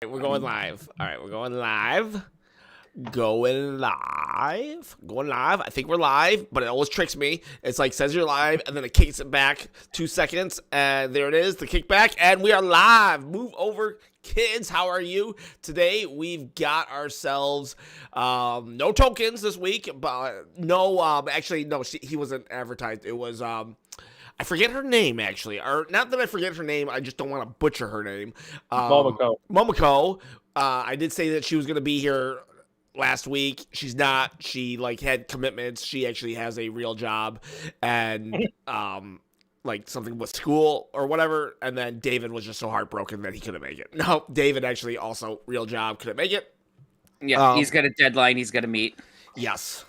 We're going live. All right, we're going live. Going live. Going live. I think we're live, but it always tricks me. It's like says you're live, and then it kicks it back 2 seconds, and there it is, the kickback, and we are live. Move over, kids. How are you? Today we've got ourselves no tokens this week, but no. Actually, no. He wasn't advertised. It was I forget her name, actually. Or not that I forget her name, I just don't want to butcher her name. Momoko. I did say that she was going to be here last week. She's not. She, had commitments. She actually has a real job and, something with school or whatever. And then David was just so heartbroken that he couldn't make it. No, David actually also, real job, couldn't make it. Yeah, he's got a deadline he's got to meet. Yes.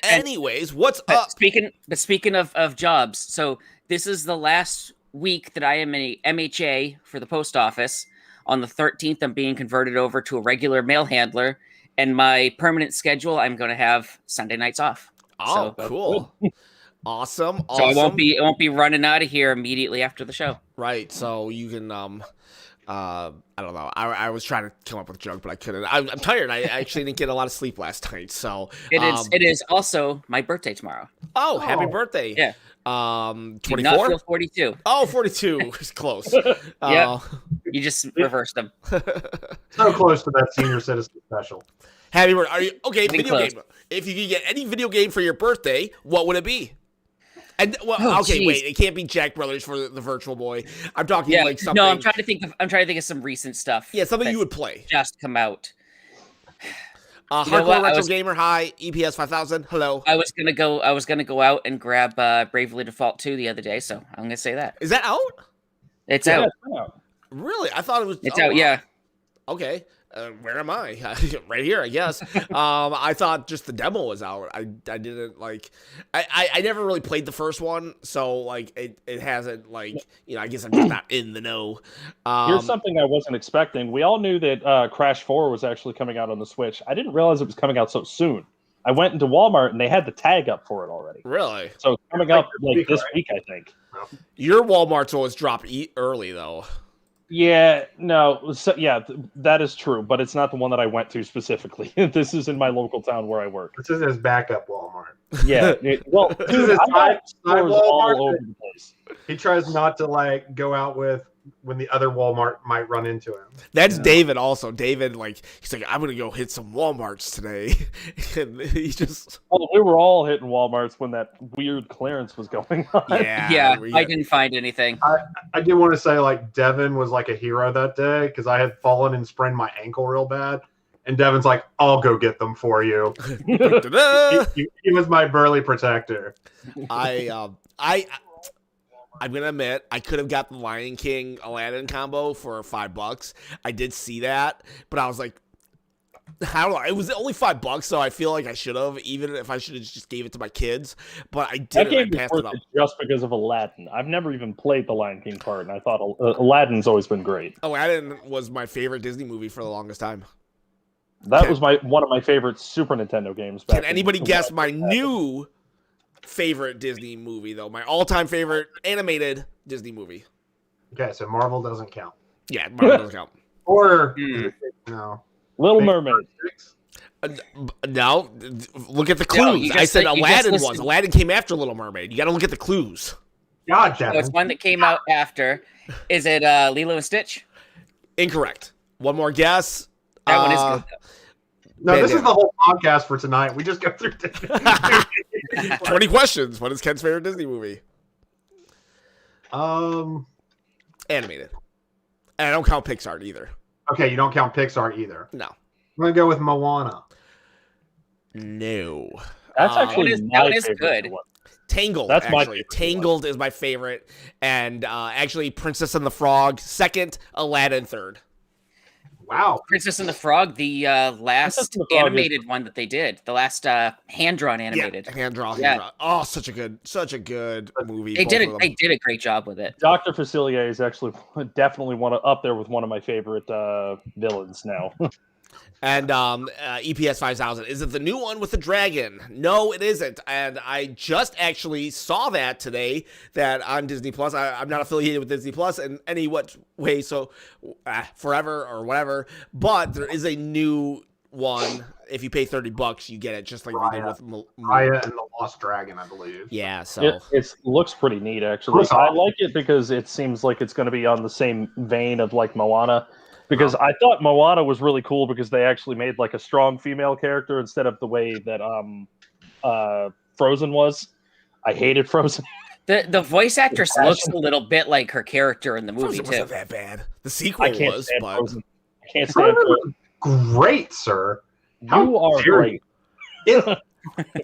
Anyways, what's up? Speaking of jobs, so this is the last week that I am a MHA for the post office. On the 13th, I'm being converted over to a regular mail handler, and my permanent schedule, I'm going to have Sunday nights off. Oh, so, cool. Awesome. So I won't be running out of here immediately after the show. Right. So you can I don't know. I was trying to come up with a joke, but I couldn't. I'm tired. I actually didn't get a lot of sleep last night. So it is also my birthday tomorrow. Oh, happy birthday! Yeah. 24. Not feel 42. Oh, 42 is close. Yeah. You just reversed them. So close to that senior citizen special. Happy birthday! Are you okay? Video game. If you could get any video game for your birthday, what would it be? And wait, it can't be Jack Brothers for the Virtual Boy. I'm talking something. No, I'm trying to think of some recent stuff. Yeah, something you would play. Just come out. Hardcore Retro Gamer, hi. EPS 5000, hello. I was gonna go out and grab Bravely Default 2 the other day, so I'm gonna say that. Is that out? It's out. Really? I thought it was. It's out. Yeah. Okay. Where am I? Right here, I guess. I thought just the demo was out. I didn't I never really played the first one, so it hasn't I guess I'm just not in the know. Here's something I wasn't expecting. We all knew that Crash 4 was actually coming out on the Switch. I didn't realize it was coming out so soon. I went into Walmart and they had the tag up for it already. Really? So it's coming up this week, I think. Your Walmart's always drop early though. Yeah, no, that is true, but it's not the one that I went to specifically. This is in my local town where I work. This is his backup Walmart. Yeah, this is his Walmart all over the place. He tries not to go out with when the other Walmart might run into him. That's David also. David, he's like, I'm going to go hit some Walmarts today. And he just... Well, we were all hitting Walmarts when that weird clearance was going on. Yeah, I didn't find anything. I did want to say, Devin was like a hero that day because I had fallen and sprained my ankle real bad. And Devin's like, I'll go get them for you. he was my burly protector. I'm going to admit, I could have got the Lion King Aladdin combo for $5. I did see that, but I was like, how do I? It was only $5, so I feel like I should have, even if I should have just gave it to my kids, but I didn't. I passed it up. Just because of Aladdin. I've never even played the Lion King part, and I thought Aladdin's always been great. Aladdin was my favorite Disney movie for the longest time. That was one of my favorite Super Nintendo games. Can anybody guess my new favorite Disney movie, though? My all-time favorite animated Disney movie. Okay, so Marvel doesn't count. Yeah, Marvel doesn't count. Or no, Little Mermaid. No, look at the clues. I said Aladdin was. Aladdin came after Little Mermaid. You got to look at the clues. God damn it. So it's one that came out after. Is it Lilo and Stitch? Incorrect. One more guess. That one is good. No, this is the whole podcast for tonight. We just go through 20 questions. What is Ken's favorite Disney movie? Animated. And I don't count Pixar either. Okay, you don't count Pixar either. No. I'm going to go with Moana. No. That's actually that is good. One. Tangled, That's actually. My favorite Tangled is my favorite. And actually, Princess and the Frog, second. Aladdin, third. Wow. Princess and the Frog, the last animated one that they did. The last hand-drawn animated. Yeah, hand-drawn. Oh, such a good movie. They did a great job with it. Dr. Facilier is actually definitely up there with one of my favorite villains now. And EPS 5000. Is it the new one with the dragon? No, it isn't. And I just actually saw that today, that on Disney Plus. I'm not affiliated with Disney Plus in any way, so forever or whatever. But there is a new one. If you pay $30, you get it, just like we did with Raya and the Lost Dragon, I believe. Yeah, so it looks pretty neat, actually. I like it because it seems like it's going to be on the same vein of like Moana. Because I thought Moana was really cool because they actually made like a strong female character instead of the way that Frozen was. I hated Frozen. The voice actress looks a little bit like her character in the movie, Frozen too. wasn't that bad. The sequel was, but Frozen. I can't stand Frozen. Great, sir. You are great. you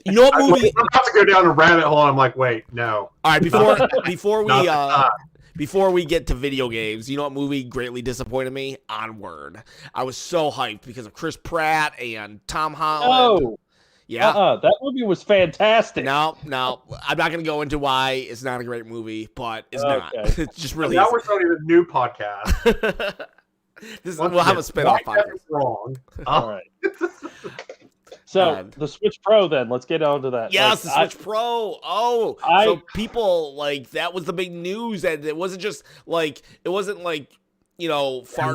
know what movie? I'm about to go down a rabbit hole. I'm like, wait, no. All right, before we get to video games, you know what movie greatly disappointed me? Onward. I was so hyped because of Chris Pratt and Tom Holland. No. Yeah. That movie was fantastic. No. I'm not going to go into why it's not a great movie, but it's not. It's just really. Now we're starting a new podcast. We'll have a spin-off podcast. Wrong. All right. So the Switch Pro, then let's get on to that. Yes, the Switch Pro. Oh, so people like that was the big news, and it wasn't just like Fart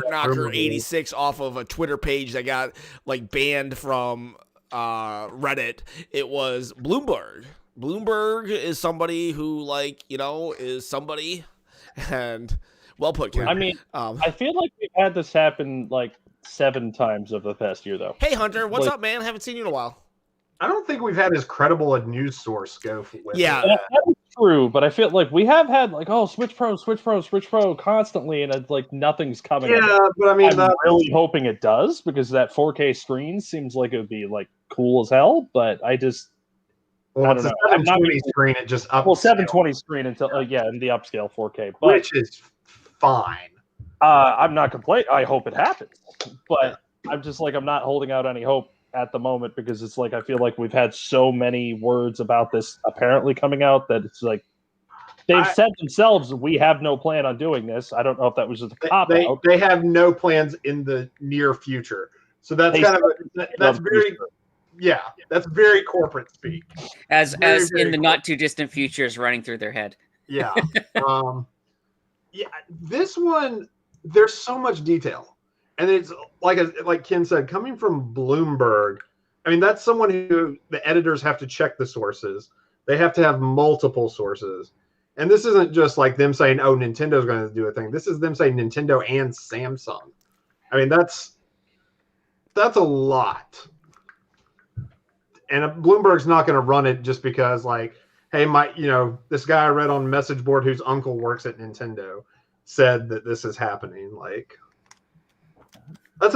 Knocker 86 off of a Twitter page that got like banned from Reddit. It was Bloomberg. Bloomberg is somebody who is somebody, and well put, Ken. I mean, I feel like we've had this happen like 7 times over the past year, though. Hey, Hunter, what's up, man? Haven't seen you in a while. I don't think we've had as credible a news source go with Yeah. That's true, but I feel like we have had Switch Pro constantly, and it's like nothing's coming. Yeah, but I mean, I'm really hoping it does, because that 4K screen seems like it would be like cool as hell, but I just it's a 720 screen. It just upscale. 720 screen until in the upscale 4K, but which is fine. I'm not complaining. I hope it happens, but I'm just I'm not holding out any hope at the moment, because it's I feel like we've had so many words about this apparently coming out that it's they've said themselves, we have no plan on doing this. I don't know if that was just a cop out. They have no plans in the near future, so that's that's very corporate speak. As in the not too distant future is running through their head. Yeah. This one, there's so much detail, and it's like Ken said, coming from Bloomberg. I mean, that's someone who the editors have to check the sources. They have to have multiple sources, and this isn't just like them saying, "Oh, Nintendo's going to do a thing." This is them saying Nintendo and Samsung. I mean, that's a lot, and Bloomberg's not going to run it just because hey, this guy I read on message board whose uncle works at Nintendo said that this is happening. This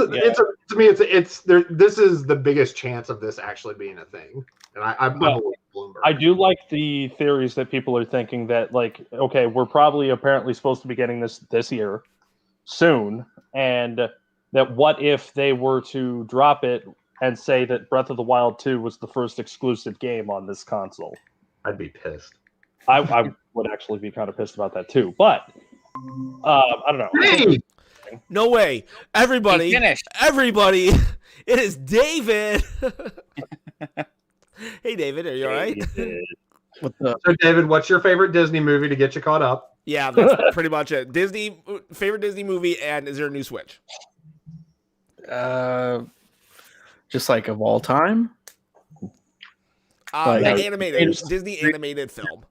is the biggest chance of this actually being a thing. And I believe Bloomberg. I do like the theories that people are thinking that okay, we're probably apparently supposed to be getting this year soon. And that what if they were to drop it and say that Breath of the Wild 2 was the first exclusive game on this console? I'd be pissed. I would actually be kind of pissed about that too, but I don't know. Hey! No way. Everybody, it is David. Hey, David, are you all right? What's up? So, David, what's your favorite Disney movie to get you caught up? Yeah, that's pretty much it. Favorite Disney movie, and is there a new Switch? Just of all time? Animated Disney animated film.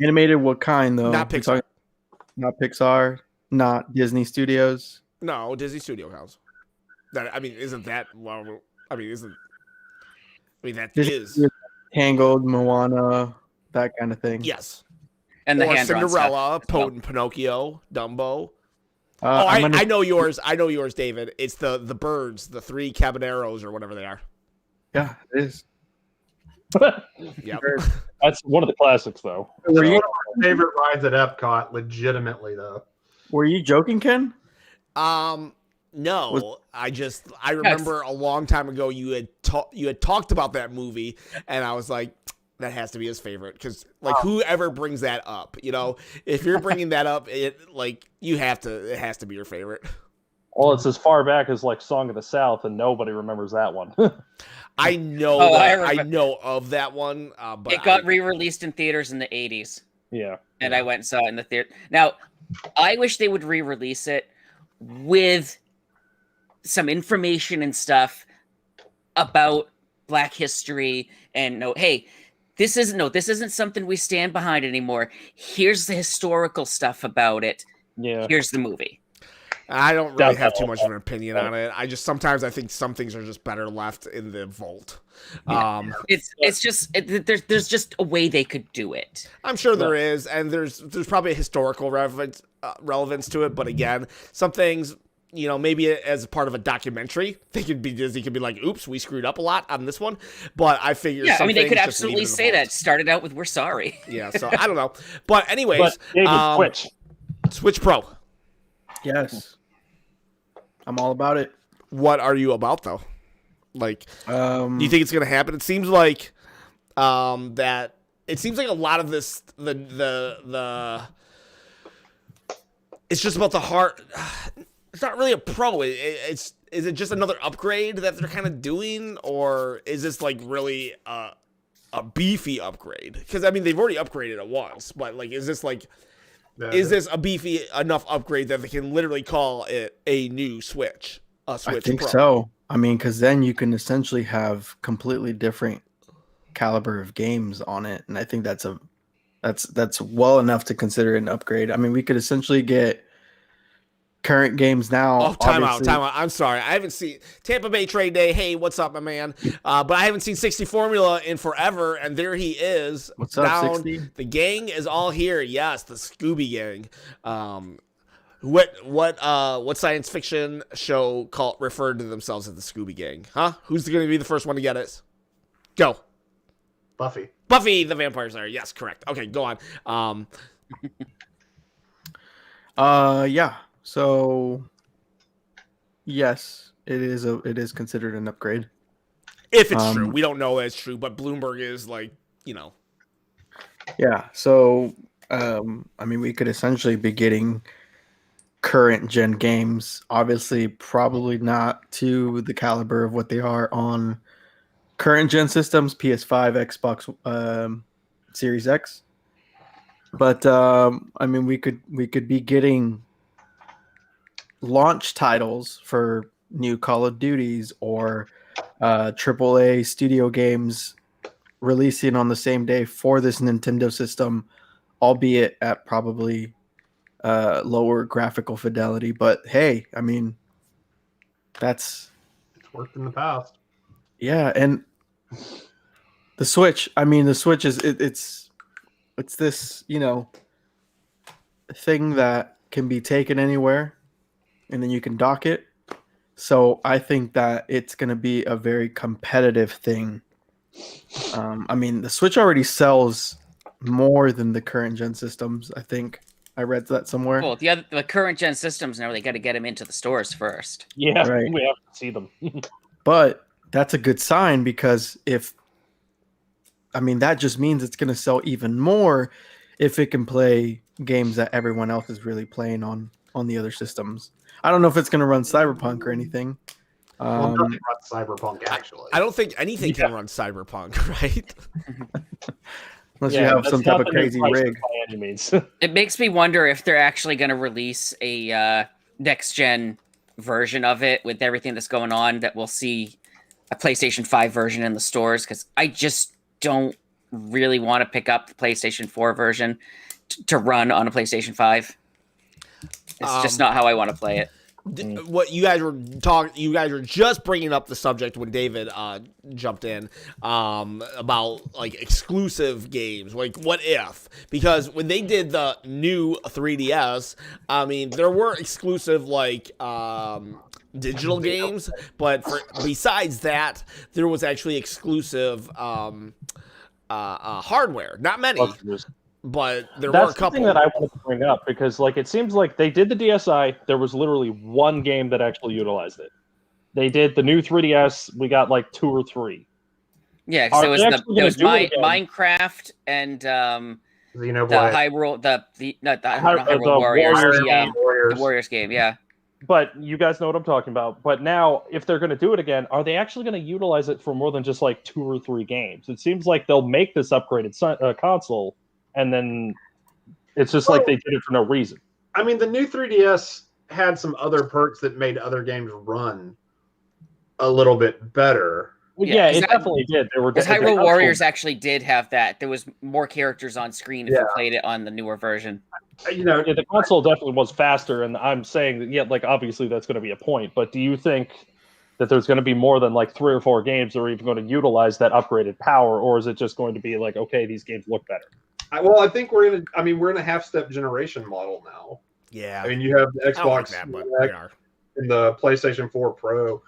Animated, what kind though? Not Pixar. Not Pixar. Not Disney Studios. No, Disney Studio counts. Isn't that? Well, that is Tangled, Moana, that kind of thing. Yes. And the Cinderella, Pinocchio, Dumbo. I know yours. I know yours, David. It's the birds, the 3 Caballeros or whatever they are. Yeah, it is. Yep. That's one of the classics, though. One of my favorite rides at Epcot, legitimately, though. Were you joking, Ken? No. I remember a long time ago you had talked about that movie, and I was like, that has to be his favorite, because whoever brings that up, if you're bringing that up, it has to be your favorite. Well, it's as far back as like Song of the South, and nobody remembers that one. I know Oh, that. I I remember. know of that one, but It got re-released in theaters in the 80s, Yeah. and I went and saw it in the theater. Now, I wish they would re-release it with some information and stuff about Black history and hey, this isn't something we stand behind anymore. Here's the historical stuff about it. Yeah. Here's the movie. I don't really That's have too all. much of an opinion on it. I just sometimes I think some things are just better left in the vault. It's just there's just a way they could do it. I'm sure there is, and there's probably a historical relevance to it. But again, some things, maybe as part of a documentary, Disney could be like, "Oops, we screwed up a lot on this one." But I figure, Yeah, I mean, they could things just leave it absolutely in the say vault. that. Started out with "We're sorry." Yeah, so I don't know. But anyways, But David, Switch Pro. Yes. I'm all about it. What are you about though? Like, do you think it's gonna happen? It seems like that. It seems like a lot of this the it's just about the heart. It's not really a pro. Is it just another upgrade that they're kind of doing, or is this like really a beefy upgrade? Because I mean, they've already upgraded it once, but like, is this like? Is this a beefy enough upgrade that they can literally call it a new Switch? A Switch I think Pro? so. I mean, because then you can essentially have completely different caliber of games on it, and I think that's well enough to consider an upgrade. I mean, we could essentially get current games now. Oh, time out. I'm sorry. I haven't seen Tampa Bay trade day. Hey, what's up, my man? But I haven't seen 60 Formula in forever, and there he is. What's up, down. 60? The gang is all here. Yes, the Scooby Gang. What science fiction show referred to themselves as the Scooby Gang? Huh? Who's going to be the first one to get it? Go. Buffy. Buffy the Vampire Slayer. Yes, correct. Okay, go on. Yeah. So, yes, it is considered an upgrade. If it's true, we don't know that it's true, but Bloomberg is like, Yeah. So, I mean, we could essentially be getting current gen games. Obviously, probably not to the caliber of what they are on current gen systems, PS5, Xbox, Series X. But I mean, we could be getting launch titles for new Call of Duties or AAA studio games releasing on the same day for this Nintendo system, albeit at probably lower graphical fidelity. But hey, I mean, It's worked in the past. yeah, and the Switch. I mean, the Switch is it's this thing that can be taken anywhere, and then you can dock it. So I think that it's going to be a very competitive thing. I mean, the Switch already sells more than the current gen systems. I think I read that somewhere. Well, the current gen systems now, they got to get them into the stores first. Yeah, Right. we have to see them. But that's a good sign because that just means it's going to sell even more if it can play games that everyone else is really playing on the other systems. I don't know if it's going to run Cyberpunk or anything. Well, nothing runs Cyberpunk, actually. I don't think anything can run Cyberpunk, right? Unless you have some type of crazy rig. By any means. It makes me wonder if they're actually going to release a next gen version of it with everything that's going on, that we'll see a PlayStation 5 version in the stores, because I just don't really want to pick up the PlayStation 4 version to run on a PlayStation 5. It's just not how I want to play it. What you guys were just bringing up the subject when David jumped in about like exclusive games. Like, what if? Because when they did the new 3DS, I mean, there were exclusive like digital games, but besides that, there was actually exclusive hardware. Not many. But there were a couple. That's the thing that I wanted to bring up, because like it seems like they did the DSi. There was literally one game that actually utilized it. They did the new 3DS. We got like 2 or 3. Yeah, because it was Minecraft and Xenoblade. the Hyrule, not the Hyrule Warriors, Warriors. the Warriors game. Yeah, But you guys know what I'm talking about. But now, if they're going to do it again, are they actually going to utilize it for more than just like 2 or 3 games? It seems like they'll make this upgraded console, and then it's just like they did it for no reason. I mean, the new 3DS had some other perks that made other games run a little bit better. Well, yeah, it definitely did. There were Hyrule Warriors actually did have that. There was more characters on screen if you played it on the newer version. The console definitely was faster, and I'm saying that, like, obviously that's going to be a point, but do you think that there's going to be more than like 3 or 4 games that are even going to utilize that upgraded power, or is it just going to be like, okay, these games look better? I think we're in a half-step generation model now. Yeah. I mean, you have the Xbox and the PlayStation 4 Pro.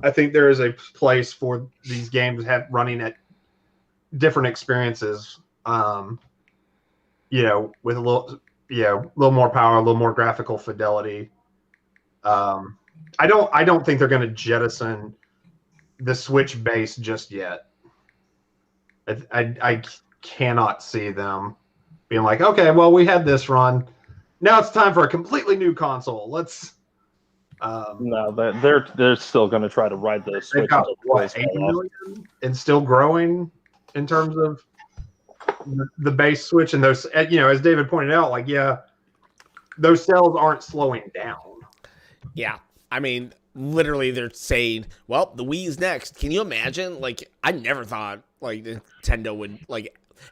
I think there is a place for these games running at different experiences. With a little more power, a little more graphical fidelity. I don't think they're going to jettison the Switch base just yet. I cannot see them being like, okay, well, we had this run. Now it's time for a completely new console. Let's. No, they're still going to try to ride the Switch. Got, 8 million and still growing in terms of the base Switch, and those, as David pointed out, those sales aren't slowing down. Yeah, I mean, literally, they're saying, "Well, the Wii is next." Can you imagine? Like, I never thought Nintendo would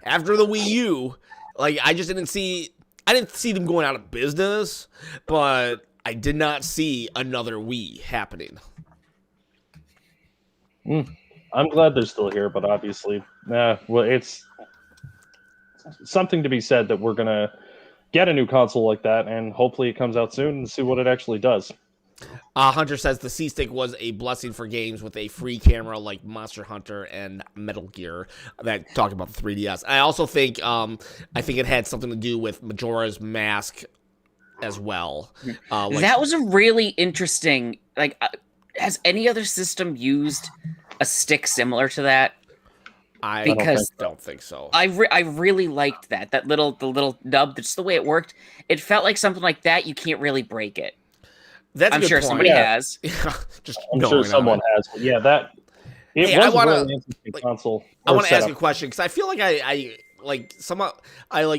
after the Wii U. I didn't see them going out of business, but I did not see another Wii happening. I'm glad they're still here, but obviously, it's something to be said that we're going to get a new console like that, and hopefully it comes out soon and see what it actually does. Hunter says the C-Stick was a blessing for games with a free camera like Monster Hunter and Metal Gear that talked about the 3DS. I also think it had something to do with Majora's Mask as well. That was a really interesting. Has any other system used a stick similar to that? I don't think so. I really liked that. The little nub. Just the way it worked. It felt like something like that. You can't really break it. I'm sure somebody has. I'm sure someone has. But yeah, was a really interesting console. I want to ask you a question because I feel like I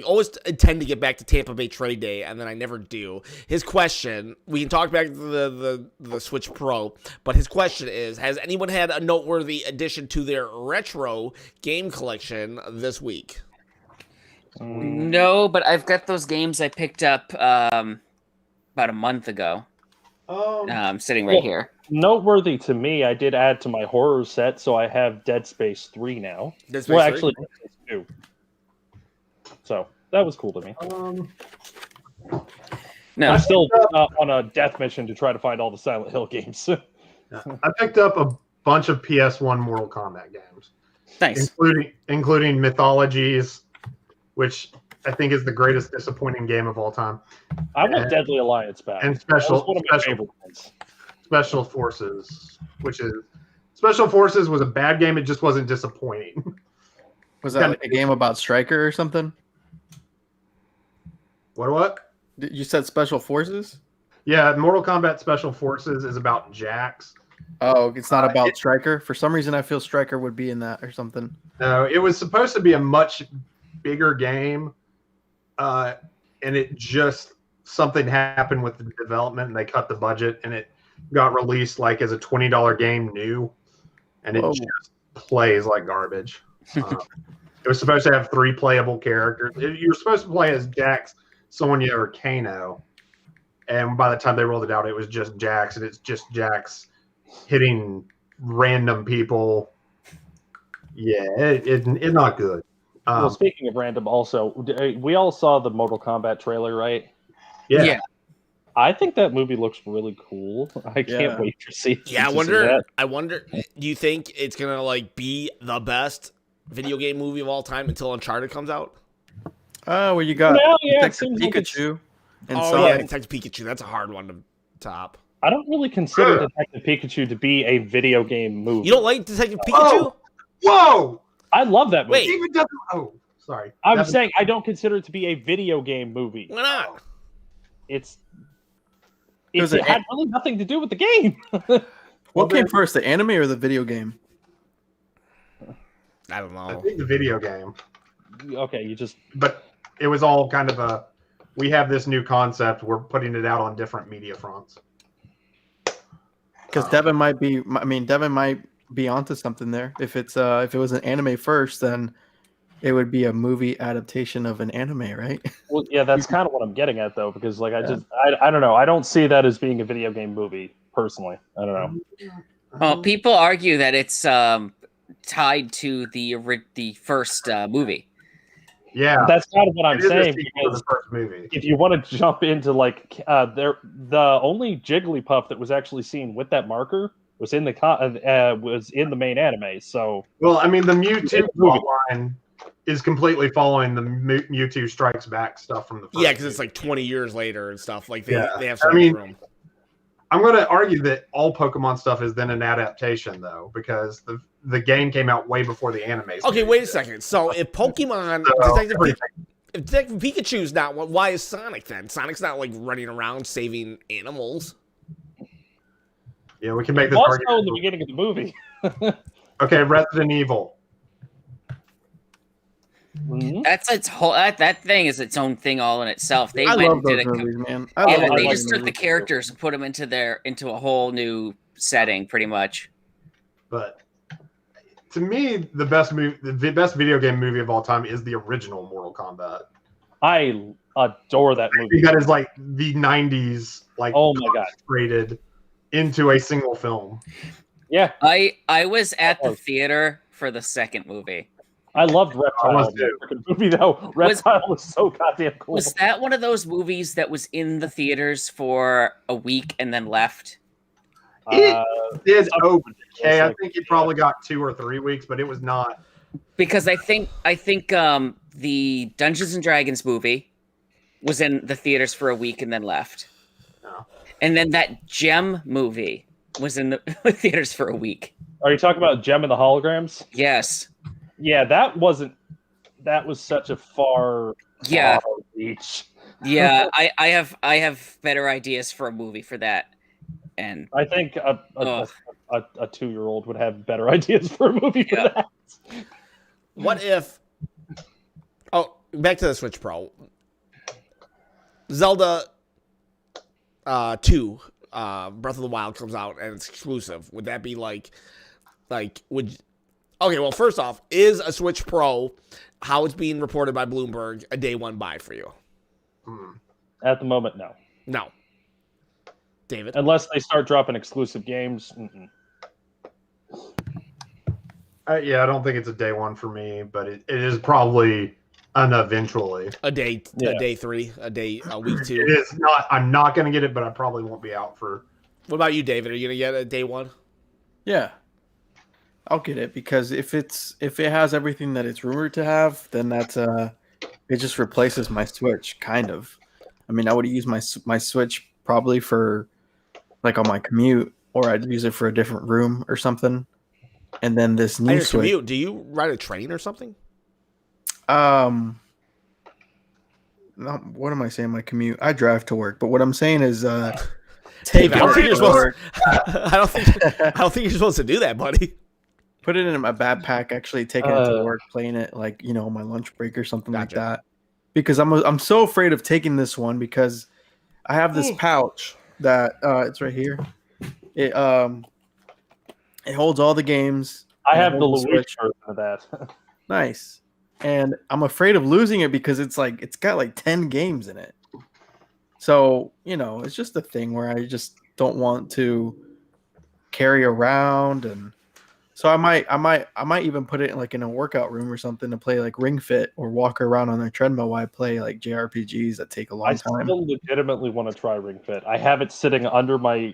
always intend to get back to Tampa Bay Trade Day, and then I never do. His question, we can talk back to the Switch Pro, but his question is, has anyone had a noteworthy addition to their retro game collection this week? No, but I've got those games I picked up about a month ago. Sitting right here. Noteworthy to me, I did add to my horror set, so I have Dead Space 3 now. Actually, Dead Space 2. So that was cool to me. No, I'm still on a death mission to try to find all the Silent Hill games. I picked up a bunch of PS1 Mortal Kombat games. Nice. Including Mythologies, which I think is the greatest disappointing game of all time. I want Deadly Alliance back. And Special Forces, Special Forces was a bad game. It just wasn't disappointing. Was that like a game about Stryker or something? What? You said Special Forces? Yeah, Mortal Kombat Special Forces is about Jax. Oh, it's not about Stryker? For some reason, I feel Stryker would be in that or something. No, it was supposed to be a much bigger game, and it just something happened with the development, and they cut the budget, and it got released as a $20 game new, and it just plays like garbage. It was supposed to have 3 playable characters. You were supposed to play as Jax, Sonya, or Kano, and by the time they rolled it out, it was just Jax, and it's just Jax hitting random people. Yeah, it's not good. Well, speaking of random, also, we all saw the Mortal Kombat trailer, right? Yeah. I think that movie looks really cool. I can't wait to see. Yeah, I wonder. Do you think it's gonna be the best video game movie of all time until Uncharted comes out? Oh, well, you got Detective Pikachu and Sonic. Detective Pikachu. That's a hard one to top. I don't really consider Detective Pikachu to be a video game movie. You don't like Detective Pikachu? Whoa! I love that movie. Wait. Even doesn't. Oh, sorry. I'm saying I don't consider it to be a video game movie. Why not? It's It had really nothing to do with the game. What came first, the anime or the video game? I don't I know. think the video game. Okay, But it was all kind of we have this new concept. We're putting it out on different media fronts. Because Devin might be. I mean, Devin might be onto something there. If it was an anime first, then it would be a movie adaptation of an anime, right? Well, yeah, that's kind of what I'm getting at, though, because like I don't know. I don't see that as being a video game movie personally. I don't know. Well, people argue that it's tied to the first movie. Yeah, That's kind of what I'm saying. The first movie. If you want to jump into like the only Jigglypuff that was actually seen with that marker was in the main anime. So well, I mean, the Mewtwo plotline is completely following the Mewtwo Strikes Back stuff from the first. Yeah, because it's like 20 years later and stuff. Like they have so I much mean, room. I'm going to argue that all Pokemon stuff is then an adaptation, though, because the game came out way before the anime. Okay, wait a second. So if Pokemon, if Detective Pikachu's not, why is Sonic then? Sonic's not like running around saving animals. Yeah, we can make this also argument. in the beginning of the movie. Okay, Resident Evil. Mm-hmm. That's its whole. That thing is its own thing all in itself. They I went love and did those it. movies, man. They just took the characters and put them into a whole new setting, pretty much. But to me, the best video game movie of all time is the original Mortal Kombat. I adore that movie. That is like the '90s, like oh my god, rated into a single film. Yeah, I was at the theater for the second movie. I loved Reptile. Movie though, Reptile was so goddamn cool. Was that one of those movies that was in the theaters for a week and then left? It did okay. I think it probably got 2 or 3 weeks, but it was not. Because I think the Dungeons and Dragons movie was in the theaters for a week and then left. No. And then that Gem movie was in the theaters for a week. Are you talking about Gem and the Holograms? Yes. Yeah, that was such a far reach. Yeah, I have better ideas for a movie for that. And I think a 2-year-old would have better ideas for a movie for that. What if? Oh, back to the Switch Pro. Zelda 2, Breath of the Wild comes out and it's exclusive. Would that be would? Okay, well, first off, is a Switch Pro, how it's being reported by Bloomberg, a day one buy for you? At the moment, no. No. David? Unless they start dropping exclusive games. Yeah, I don't think it's a day one for me, but it is probably an eventually. A day 3, a week 2. It is not. I'm not going to get it, but I probably won't be out for. What about you, David? Are you going to get a day one? Yeah. I'll get it because if it has everything that it's rumored to have, then that's it just replaces my Switch, kind of. I mean, I would use my Switch probably for like on my commute, or I'd use it for a different room or something. And then this new Switch. Commute, do you ride a train or something? No, what am I saying? My commute. I drive to work, but what I'm saying is, Dave, I don't think you're supposed. I don't think you're supposed to do that, buddy. Put it in my backpack. Actually, taking it to work, playing it like my lunch break or something like that. Because I'm so afraid of taking this one because I have this pouch that it's right here. It holds all the games. I have the Luigi version of that. Nice. And I'm afraid of losing it because it's got like 10 games in it. So, it's just a thing where I just don't want to carry around, and so I might even put it in a workout room or something to play like Ring Fit or walk around on a treadmill while I play like JRPGs that take a long time. I still legitimately want to try Ring Fit. I have it sitting under my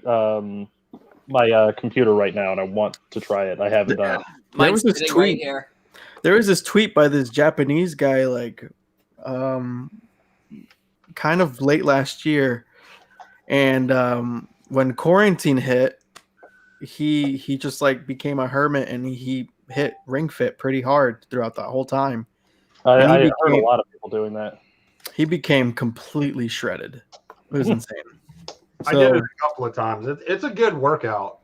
computer right now, and I want to try it. I haven't done it. There was this tweet right here. There was this tweet by this Japanese guy, kind of late last year, and when quarantine hit, he just became a hermit, and he hit Ring Fit pretty hard throughout that whole time. I heard a lot of people doing that. He became completely shredded. It was insane. I did it a couple of times. It's a good workout.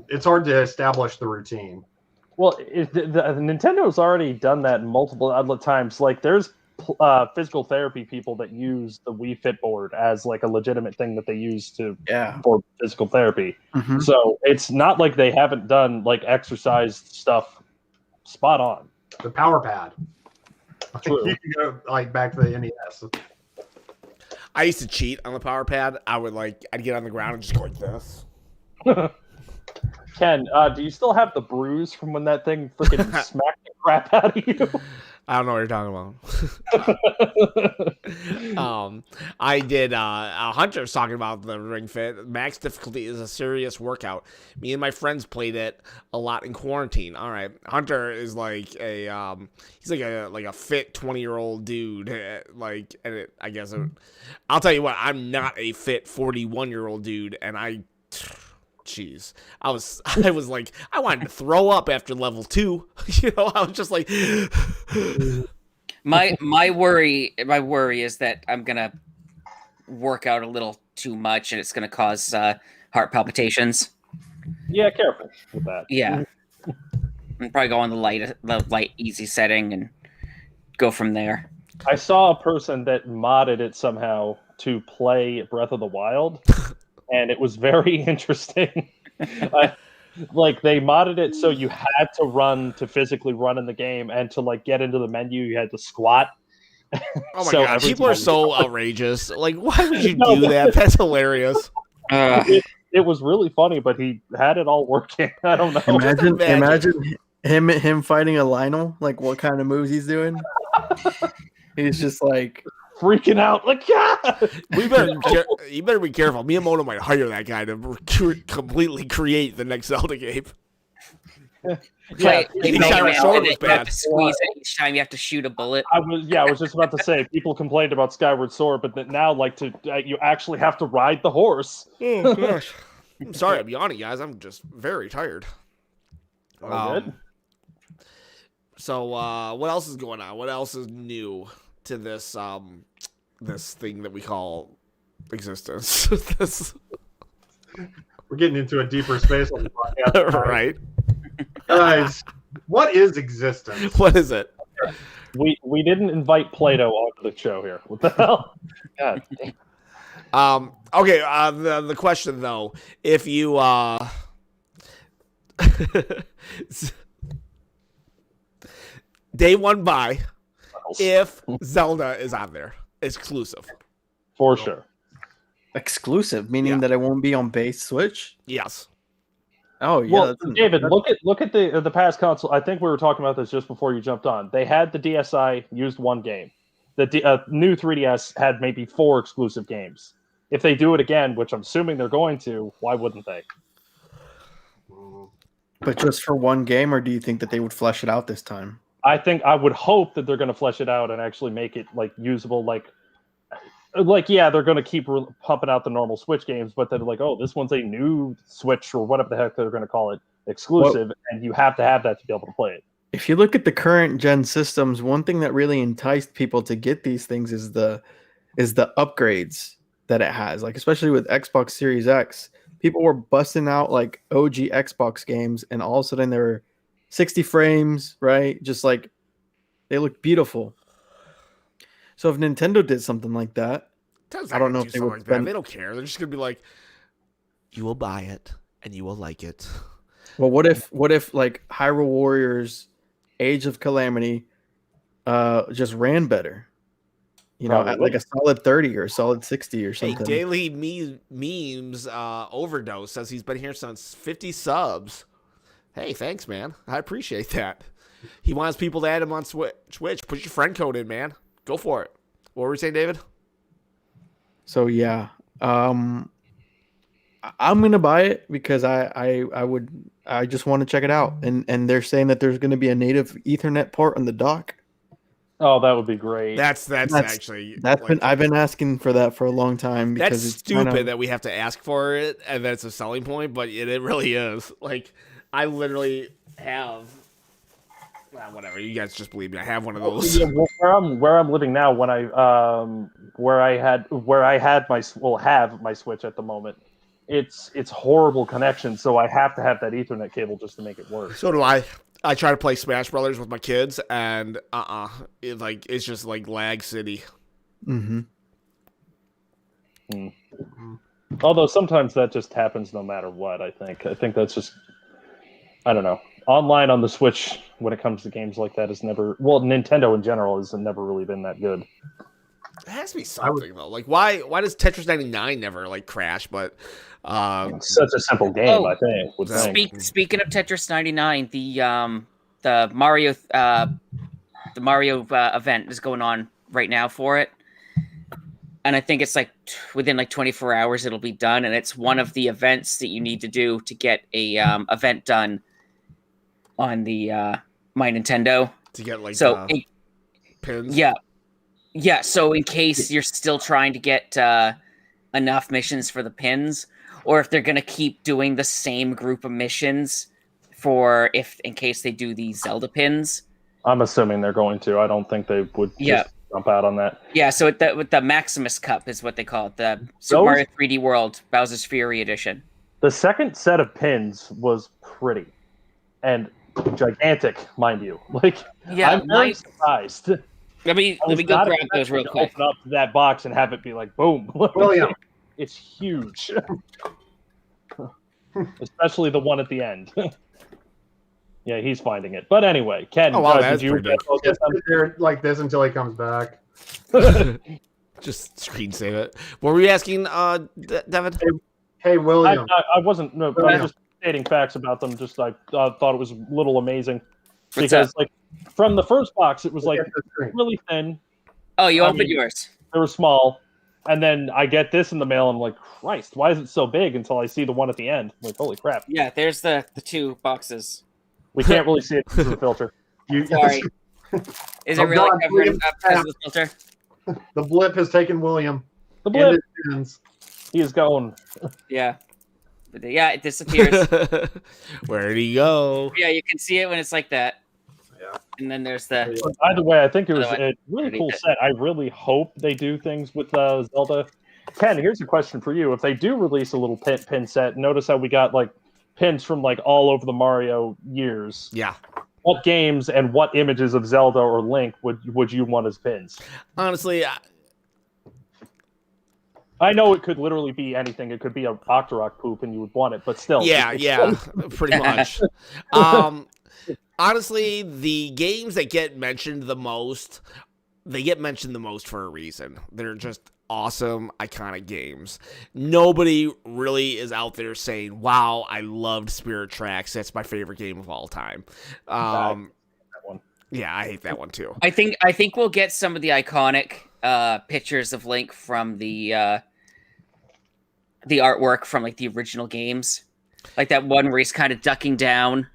It's hard to establish the routine. Well, Nintendo's already done that multiple other times. Like, there's physical therapy people that use the Wii Fit board as like a legitimate thing that they use for physical therapy. Mhm. So it's not like they haven't done like exercise stuff spot on. The power pad. True. You can go like back to the NES. I used to cheat on the power pad. I'd get on the ground and just go like this. Ken, do you still have the bruise from when that thing freaking smacked the crap out of you? I don't know what you're talking about. I did. Hunter's talking about the Ring Fit. Max difficulty is a serious workout. Me and my friends played it a lot in quarantine. All right, Hunter is like he's like a fit 20-year-old dude. I'll tell you what, I'm not a fit 41-year-old dude, and jeez, I was like, I wanted to throw up after level 2. I was just like, my worry is that I'm gonna work out a little too much and it's gonna cause heart palpitations. Yeah, careful with that. Yeah, and probably go on the light easy setting and go from there. I saw a person that modded it somehow to play Breath of the Wild. And it was very interesting. Like, they modded it so you had to physically run in the game, and to like get into the menu, you had to squat. oh my god, people are so outrageous. Like, why would you do that? That's hilarious. It was really funny, but he had it all working. I don't know. Imagine him fighting a Lionel. Like, what kind of moves he's doing? He's just like freaking out, like, yeah. You better be careful. Miyamoto might hire that guy to completely create the next Zelda game. Yeah, each time a sword was you have bad. to squeeze it each time you have to shoot a bullet. I was just about to say, people complained about Skyward Sword, but that now, like, you actually have to ride the horse. Oh gosh, I'm sorry, I'm yawning, guys. I'm just very tired. Good. So, what else is going on? What else is new to this this thing that we call existence? We're getting into a deeper space on the podcast. Right. Guys, what is existence? What is it? We didn't invite Plato onto the show here. What the hell? God damn. Okay, the question though, if you day one buy, if Zelda is on there, exclusive. For sure. Exclusive, meaning that it won't be on base Switch? Yes. Oh yeah. Well, David, look at the past console. I think we were talking about this just before you jumped on. They had the DSi used one game. The new 3DS had maybe 4 exclusive games. If they do it again, which I'm assuming they're going to, why wouldn't they? But just for one game, or do you think that they would flesh it out this time? I would hope that they're going to flesh it out and actually make it like usable. Like yeah, they're going to keep pumping out the normal Switch games, but they're like, oh, this one's a new Switch or whatever the heck they're going to call it, exclusive, and you have to have that to be able to play it. If you look at the current gen systems, one thing that really enticed people to get these things is the upgrades that it has. Like, especially with Xbox Series X, people were busting out like OG Xbox games, and all of a sudden they were 60 frames, right? Just like they look beautiful. So if Nintendo did something like that, I don't know if they would. They don't care. They're just gonna be like, "You will buy it and you will like it." Well, what if like Hyrule Warriors, Age of Calamity, just ran better? You know, at like a solid 30 or a solid 60 or something. Hey, Daily Memes Overdose says he's been here since 50 subs. Hey, thanks, man. I appreciate that. He wants people to add him on Switch. Put your friend code in, man. Go for it. What were we saying, David? So yeah, I'm gonna buy it because I just want to check it out, and they're saying that there's gonna be a native Ethernet port on the dock. Oh, that would be great. That's actually I've been asking for that for a long time because it's stupid that we have to ask for it and that's a selling point, but it really is. Like, I literally have Well, whatever. You guys just believe me. I have one of those. Yeah, where I'm living now, when I have my Switch at the moment, it's horrible connection, so I have to have that Ethernet cable just to make it work. So do I. I try to play Smash Brothers with my kids, and it's just like lag city. Mm-hmm. Although sometimes that just happens no matter what. I think that's just, I don't know. Online on the Switch when it comes to games like that is never, well, Nintendo in general has never really been that good. It has to be something though. Like why does Tetris 99 never like crash? But It's such a simple game, I think. Speaking of Tetris 99, the Mario event is going on right now for it, and I think it's like within like 24 hours it'll be done, and it's one of the events that you need to do to get a event done on the My Nintendo to get like pins. Yeah. So in case you're still trying to get enough missions for the pins, or if they're gonna keep doing the same group of missions in case they do the Zelda pins. I'm assuming they're going to. I don't think they would just jump out on that. Yeah. So with the Maximus Cup is what they call it, the Super Mario 3D World Bowser's Fury Edition. The second set of pins was pretty and gigantic, mind you. Like, yeah, I'm very surprised. Let me go grab those real quick. Open up that box and have it be like, boom. William. It's huge. Especially the one at the end. Yeah, he's finding it. But anyway, Ken, did you just sit there like this until he comes back? Just screen save it. What were you asking, Devin? Hey, William. I wasn't. No, but I'm just stating facts about them. Just I thought it was a little amazing because, like, from the first box, it was like really thin. Oh, you opened yours. They were small, and then I get this in the mail. And I'm like, Christ, why is it so big? Until I see the one at the end. I'm like, holy crap! Yeah, there's the two boxes. We can't really see it through the filter. Sorry. Is it really covered up because of the filter? The blip has taken William. The blip. He is gone. Yeah. But yeah, it disappears. Where'd he go? Yeah, you can see it when it's like that. Yeah. And then there's the... Either way, I think it was a really cool set. I really hope they do things with Zelda. Ken, here's a question for you. If they do release a little pin set, notice how we got like pins from like all over the Mario years. Yeah. What games and what images of Zelda or Link would you want as pins? Honestly, I know it could literally be anything. It could be a Octorok poop and you would want it, but still. Yeah, pretty much. Honestly, the games that get mentioned the most, they get mentioned the most for a reason. They're just awesome, iconic games. Nobody really is out there saying, wow, I loved Spirit Tracks. That's my favorite game of all time. Yeah, I hate that one too. I think we'll get some of the iconic pictures of Link from the artwork from like the original games. Like that one where he's kind of ducking down.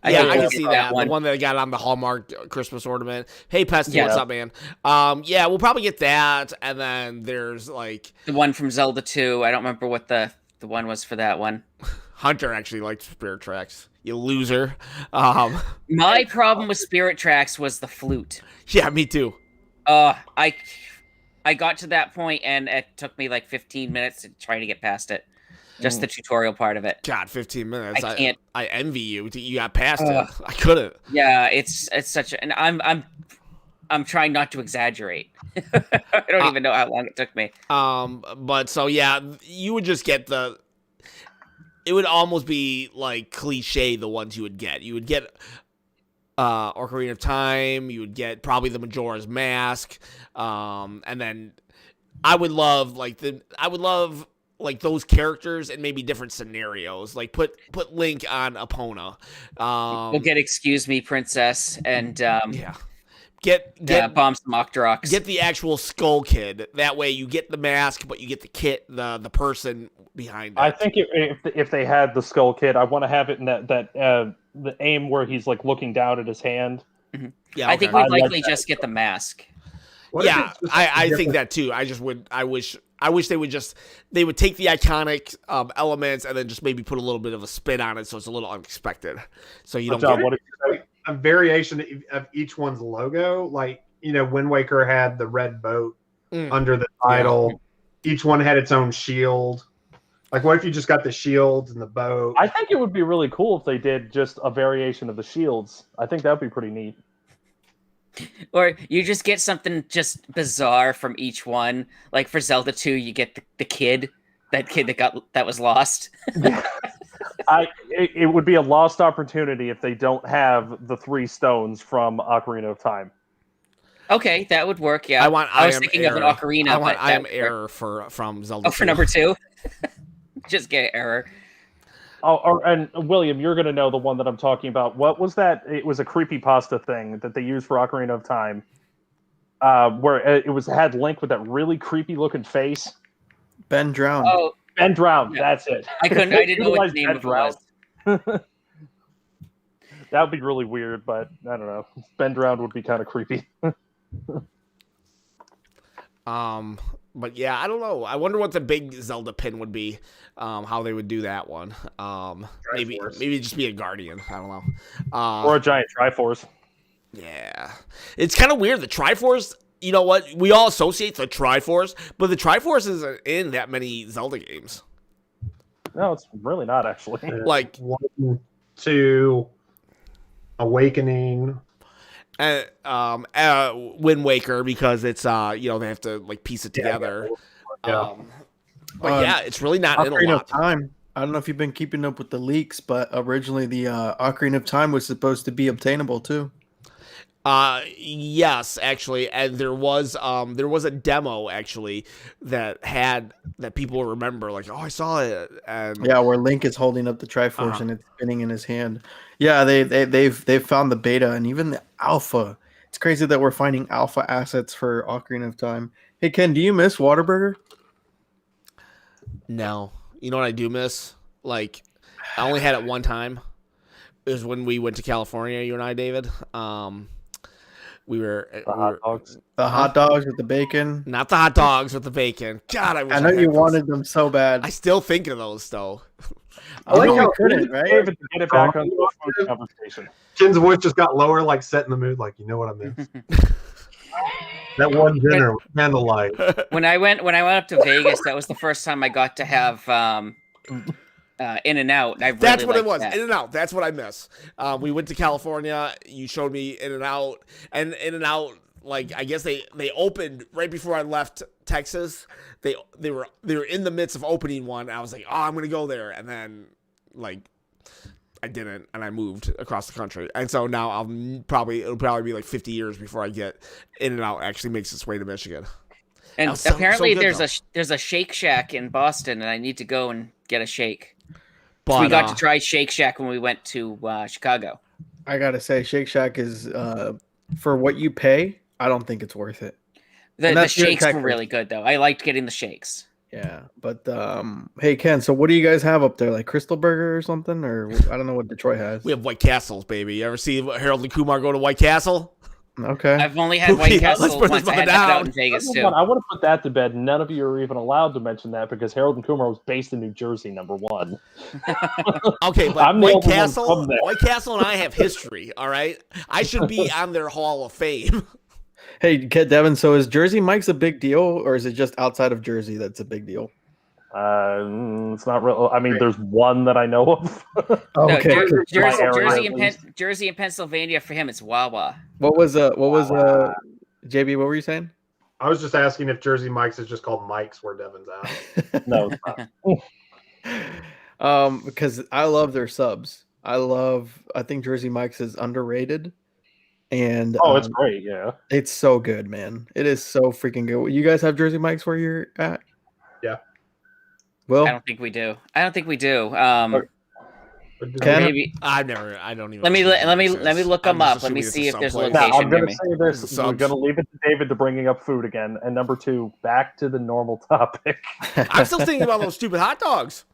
I can see that. The one that I got on the Hallmark Christmas ornament. Hey, Pesty, what's up, man? Yeah, we'll probably get that. And then there's like the one from Zelda 2. I don't remember what the one was for that one. Hunter actually liked Spirit Tracks. You loser. My problem with Spirit Tracks was the flute. Yeah, me too. I got to that point and it took me like 15 minutes to try to get past it. Just the tutorial part of it. God, 15 minutes. I can't. I envy you. You got past it. I couldn't. Yeah, it's such a, and I'm trying not to exaggerate. I don't even know how long it took me. But so yeah, you would just get it would almost be like cliche the ones you would get. You would get Ocarina of Time, you would get probably the Majora's Mask. And then I would love like those characters in maybe different scenarios. Like put Link on Epona. We'll get Excuse Me, Princess, and yeah. Get bomb some Octoroks. Get the actual Skull Kid. That way you get the mask, but you get the kit, the person behind it. I think if they had the Skull Kid, I want to have it in that the aim where he's like looking down at his hand. Mm-hmm. Yeah, okay. I think we'd likely just get the mask. Yeah, I think that too. I wish they would take the iconic elements and then just maybe put a little bit of a spin on it so it's a little unexpected. So you don't. John, a variation of each one's logo. Like, Wind Waker had the red boat under the title. Yeah. Each one had its own shield. Like, what if you just got the shields and the boat? I think it would be really cool if they did just a variation of the shields. I think that would be pretty neat. Or you just get something just bizarre from each one. Like for Zelda 2, you get the kid, that was lost. It would be a lost opportunity if they don't have the 3 stones from Ocarina of Time. Okay, that would work. Yeah, I was thinking of an Ocarina. I want I Am Error from Zelda. Oh, for number 2. Just get Error. Oh, and William, you're going to know the one that I'm talking about. What was that? It was a creepypasta thing that they used for Ocarina of Time, where it had Link with that really creepy looking face. Ben Drowned. Oh, Ben Drowned. Yeah. That's it. I didn't know what the name of it was. That would be really weird, but I don't know. Ben Drowned would be kind of creepy. But yeah, I don't know. I wonder what the big Zelda pin would be. How they would do that one. Maybe just be a Guardian. I don't know. Or a giant Triforce. Yeah, it's kind of weird. The Triforce. You know what? We all associate the Triforce, but the Triforce isn't in that many Zelda games. No, it's really not actually. Like 1, 2, Awakening. Wind Waker, because it's they have to like piece it together. Yeah. But yeah, it's really not in a Ocarina lot. of Time. I don't know if you've been keeping up with the leaks, but originally the Ocarina of Time was supposed to be obtainable too. Yes, actually, and there was a demo actually that people remember, like, oh, I saw it, and yeah, where Link is holding up the Triforce and it's spinning in his hand. Yeah, they've found the beta and even the alpha. It's crazy that we're finding alpha assets for Ocarina of Time. Hey Ken, do you miss Whataburger? No, you know what I do miss? Like, I only had it one time. It was when we went to California, you and I, David. The hot dogs with the bacon. Not the hot dogs with the bacon. God, I wish I know you wanted them so bad. I still think of those though. I like how couldn't, right? David, to get it back on the food conversation. Ken's voice just got lower, like set in the mood, like, you know what I missed? That one dinner with candlelight. When I went up to Vegas, that was the first time I got to have In-N-Out. That's what it was. In-N-Out. That's what I miss. We went to California. You showed me In-N-Out, and In-N-Out. Like, I guess they opened right before I left Texas. They were in the midst of opening one. I was like, oh, I'm gonna go there, and then like I didn't, and I moved across the country, and so now it'll probably be like 50 years before I get In-N-Out actually makes its way to Michigan. And apparently there's a Shake Shack in Boston, and I need to go and get a shake. But we got to try Shake Shack when we went to Chicago. I gotta say, Shake Shack is for what you pay. I don't think it's worth it. The shakes were really good, though. I liked getting the shakes. Yeah, but hey Ken, so what do you guys have up there? Like Crystal Burger or something, or I don't know what Detroit has. We have White Castles, baby. You ever see Harold and Kumar go to White Castle? Okay. I've only had White Castle once. I had that out in Vegas too. I want to put that to bed. None of you are even allowed to mention that because Harold and Kumar was based in New Jersey, number one. Okay, but White Castle and I have history. All right, I should be on their Hall of Fame. Hey, Devin, so is Jersey Mike's a big deal, or is it just outside of Jersey that's a big deal? It's not real. I mean, there's one that I know of. Okay. No, Jersey and Pennsylvania, for him, it's Wawa. What was JB, what were you saying? I was just asking if Jersey Mike's is just called Mike's where Devin's at. No, it's not. Because I love their subs. I think Jersey Mike's is underrated. And it's great, yeah. It's so good, man. It is so freaking good. You guys have Jersey Mike's where you're at? Yeah. Well, I don't think we do. Maybe I don't even. Let me look them up. Let me see if there's a location. I'm going to say this. We're going to leave it to David to bringing up food again. And number 2, back to the normal topic. I'm still thinking about those stupid hot dogs.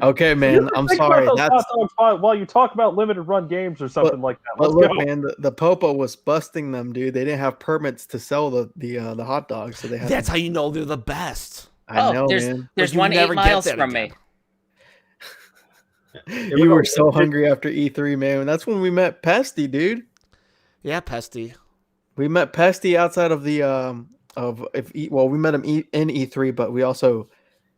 Okay, man. I'm sorry. That's while you talk about limited run games or something like that. But look, man, the Popo was busting them, dude. They didn't have permits to sell the hot dogs, so they had. That's how you know they're the best. I know, man. There's one 8 miles from me. You were so hungry after E3, man. That's when we met Pesty, dude. Yeah, Pesty. We met Pesty outside of the we met him in E3, but we also,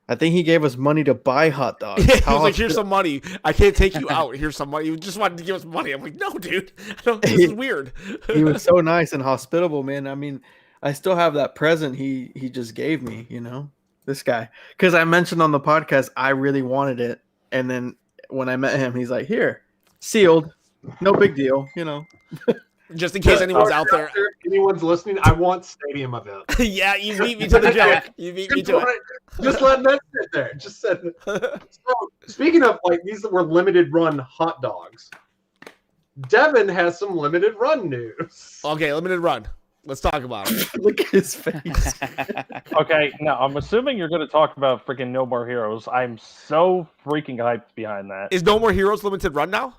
I think he gave us money to buy hot dogs. Yeah, he was like, "Here's some money. I can't take you out. Here's some money." He just wanted to give us money. I'm like, "No, dude. This is weird." He was so nice and hospitable, man. I mean, I still have that present he just gave me, this guy. Because I mentioned on the podcast I really wanted it, and then when I met him, he's like, "Here, sealed, no big deal," Just in case anyone's out there. Anyone's listening, I want stadium event. Yeah, you beat me to the joke. You beat me to it. Just let that sit there. Just said. So speaking of these were limited run hot dogs, Devin has some limited run news. Okay, limited run. Let's talk about it. Look at his face. Okay, now I'm assuming you're going to talk about freaking No More Heroes. I'm so freaking hyped behind that. Is No More Heroes limited run now?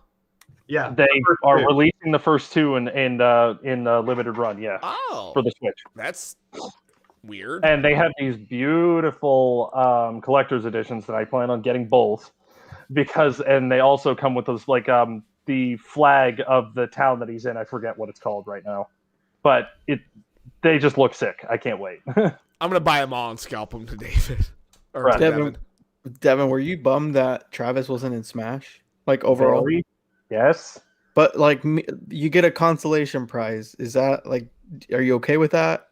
Yeah, They are releasing the first two in limited run. Yeah, Oh, for the Switch. that's weird. And they have these beautiful collector's editions that I plan on getting both and they also come with those the flag of the town that he's in. I forget what it's called right now, but they just look sick. I can't wait. I'm gonna buy them all and scalp them to David. Or Right. to Devin, were you bummed that Travis wasn't in Smash? Overall? Very? Yes. But you get a consolation prize. Is that are you okay with that?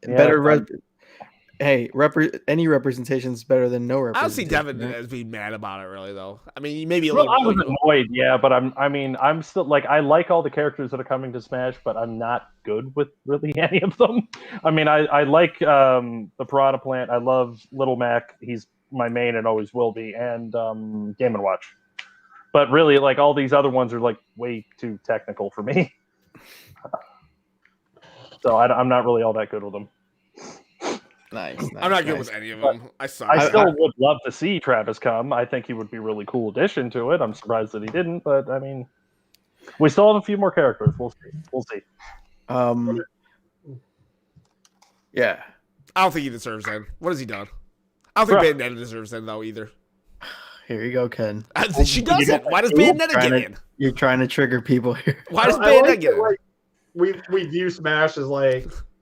Yeah, Better any representation is better than no I don't see representation. Devin as being mad about it, really, though. I mean, maybe a Well, little. I was annoyed, yeah, but I'm still I like all the characters that are coming to Smash, but I'm not good with really any of them. I mean, I like the Piranha Plant. I love Little Mac. He's my main and always will be, and Game & Watch. But really, all these other ones are way too technical for me. So I'm not really all that good with them. Nice. I'm not good with any of them. I suck. I still would love to see Travis come. I think he would be a really cool addition to it. I'm surprised that he didn't, but I mean, we still have a few more characters. We'll see. Yeah. I don't think he deserves that. What has he done? I don't think Bayonetta deserves that, though, either. Here you go, Ken. She doesn't. Why does Bayonetta get in? You're trying to trigger people here. Why does Bayonetta get in? We view Smash as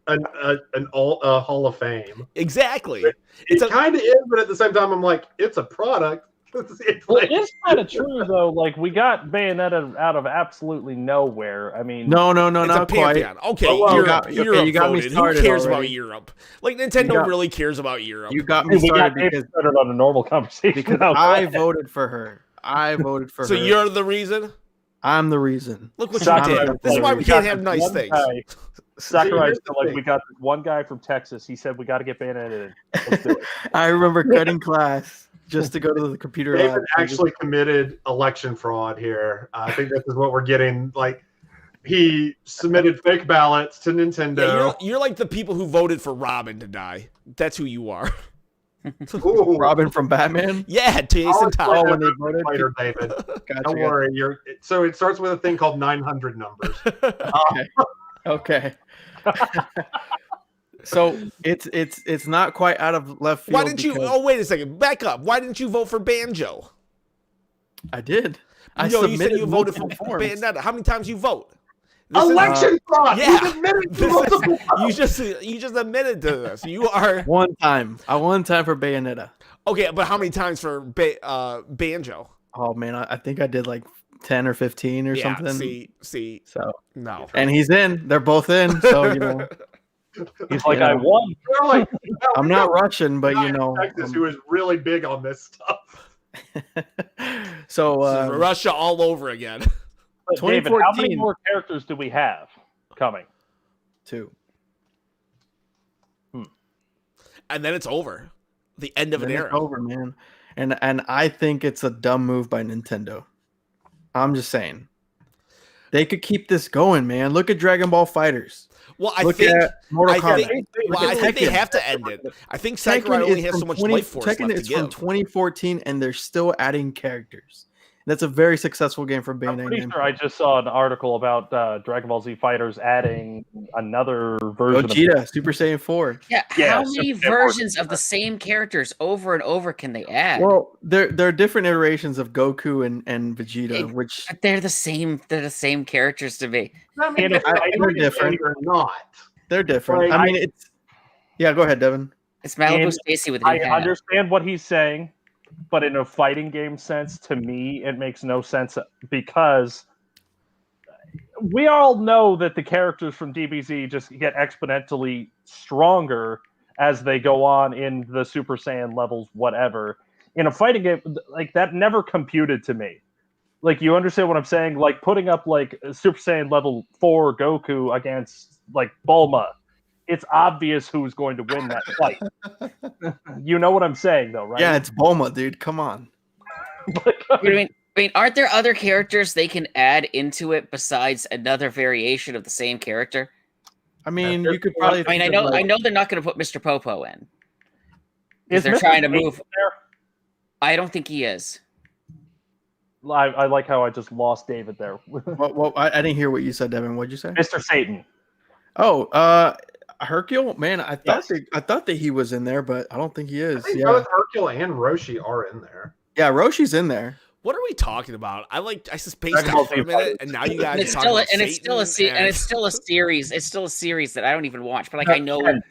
an Hall of Fame. Exactly. It kind of is, but at the same time, I'm like, it's a product. It's kind of true though. We got Bayonetta out of absolutely nowhere. I mean, no, it's not a quite. Pantheon. Okay, Well, Europe you got me voted. started Who cares already. about Europe? Nintendo really cares about Europe. You got me we got started started on a normal conversation. because I voted for her. So you're the reason? I'm the reason. Look what Sakurai you did. This is why we can't have nice things. Sakurai here's said, the thing. we got this one guy from Texas. He said we got to get Bayonetta in. Let's do it. I remember cutting class just to go to the computer David lab. actually committed election fraud here. I think this is what we're getting. He submitted fake ballots to Nintendo. Yeah, you're like the people who voted for Robin to die. That's who you are. Ooh. Robin from Batman. Yeah, Jason Todd. Oh, when they voted. Later, David. Gotcha. Don't worry. So it starts with a thing called 900 numbers. Okay. So it's not quite out of left field. Why didn't you? Oh, wait a second. Back up. Why didn't you vote for Banjo? I did. You said you voted for Bayonetta. How many times you vote? Election fraud. Yeah. He's admitted to multiple times. You just admitted to this. You are One time. I one time for Bayonetta. okay, but how many times for Banjo? Oh man, I think I did 10 or 15 or Yeah, something. see, So no. and he's in. They're both in. So He's like, Yeah. I won. They're like, I'm not Russian, but Texas, who is really big on this stuff. So This is Russia all over again. But David, how many 2014. more characters do we have coming? 2. And then it's over. The end of Then an it's era. over, man. And I think it's a dumb move by Nintendo. I'm just saying. They could keep this going, man. Look at Dragon Ball Fighters. Well, I Look think at Mortal I Kombat. think, Look well, at I think they Tekken. have to end it. I think Sakurai Tekken only is has from so much 20 life force Tekken left to is from give. 2014, and they're still adding characters. That's a very successful game for being I'm a pretty game. sure I just saw an article about Dragon Ball Z Fighters adding another version Gogeta, Super Saiyan 4. Yeah, Yeah, how so many they're versions of the same characters over and over can they add? Well, there are different iterations of Goku and Vegeta, which But they're the same. They're the same characters to me. I mean, In a fight, they're different. Or not. they're different. Like, I mean, it's yeah. Go ahead, Devin. It's Malibu And Stacy with a I new hat. understand what he's saying, but in a fighting game sense, to me, it makes no sense because we all know that the characters from DBZ just get exponentially stronger as they go on in the Super Saiyan levels, whatever. In a fighting game, like that never computed to me. Like, you understand what I'm saying? Like, putting up like Super Saiyan level 4 Goku against like Bulma, it's obvious who's going to win that fight. You know what I'm saying, though, right? Yeah, it's Bulma, dude. Come on. I mean, aren't there other characters they can add into it besides another variation of the same character? I mean, you could probably. I mean, think of, I like- know they're not going to put Mr. Popo in. Is They're Mr. trying to Satan move. there? I don't think he is. I like how I just lost David there. Well, I didn't hear what you said, Devin. What'd you say? Mr. Satan. Oh, Hercule. Man, I Yes. thought that he was in there, but I don't think he I is. think Yeah, both Hercule and Roshi are in there. yeah. Roshi's in there. What are we talking about? I spaced Dragon Ball out for a Z minute, and now you guys And are it's talking still about and it's still a Satan and it's still a series. It's still a series that I don't even watch, but like I know Ken.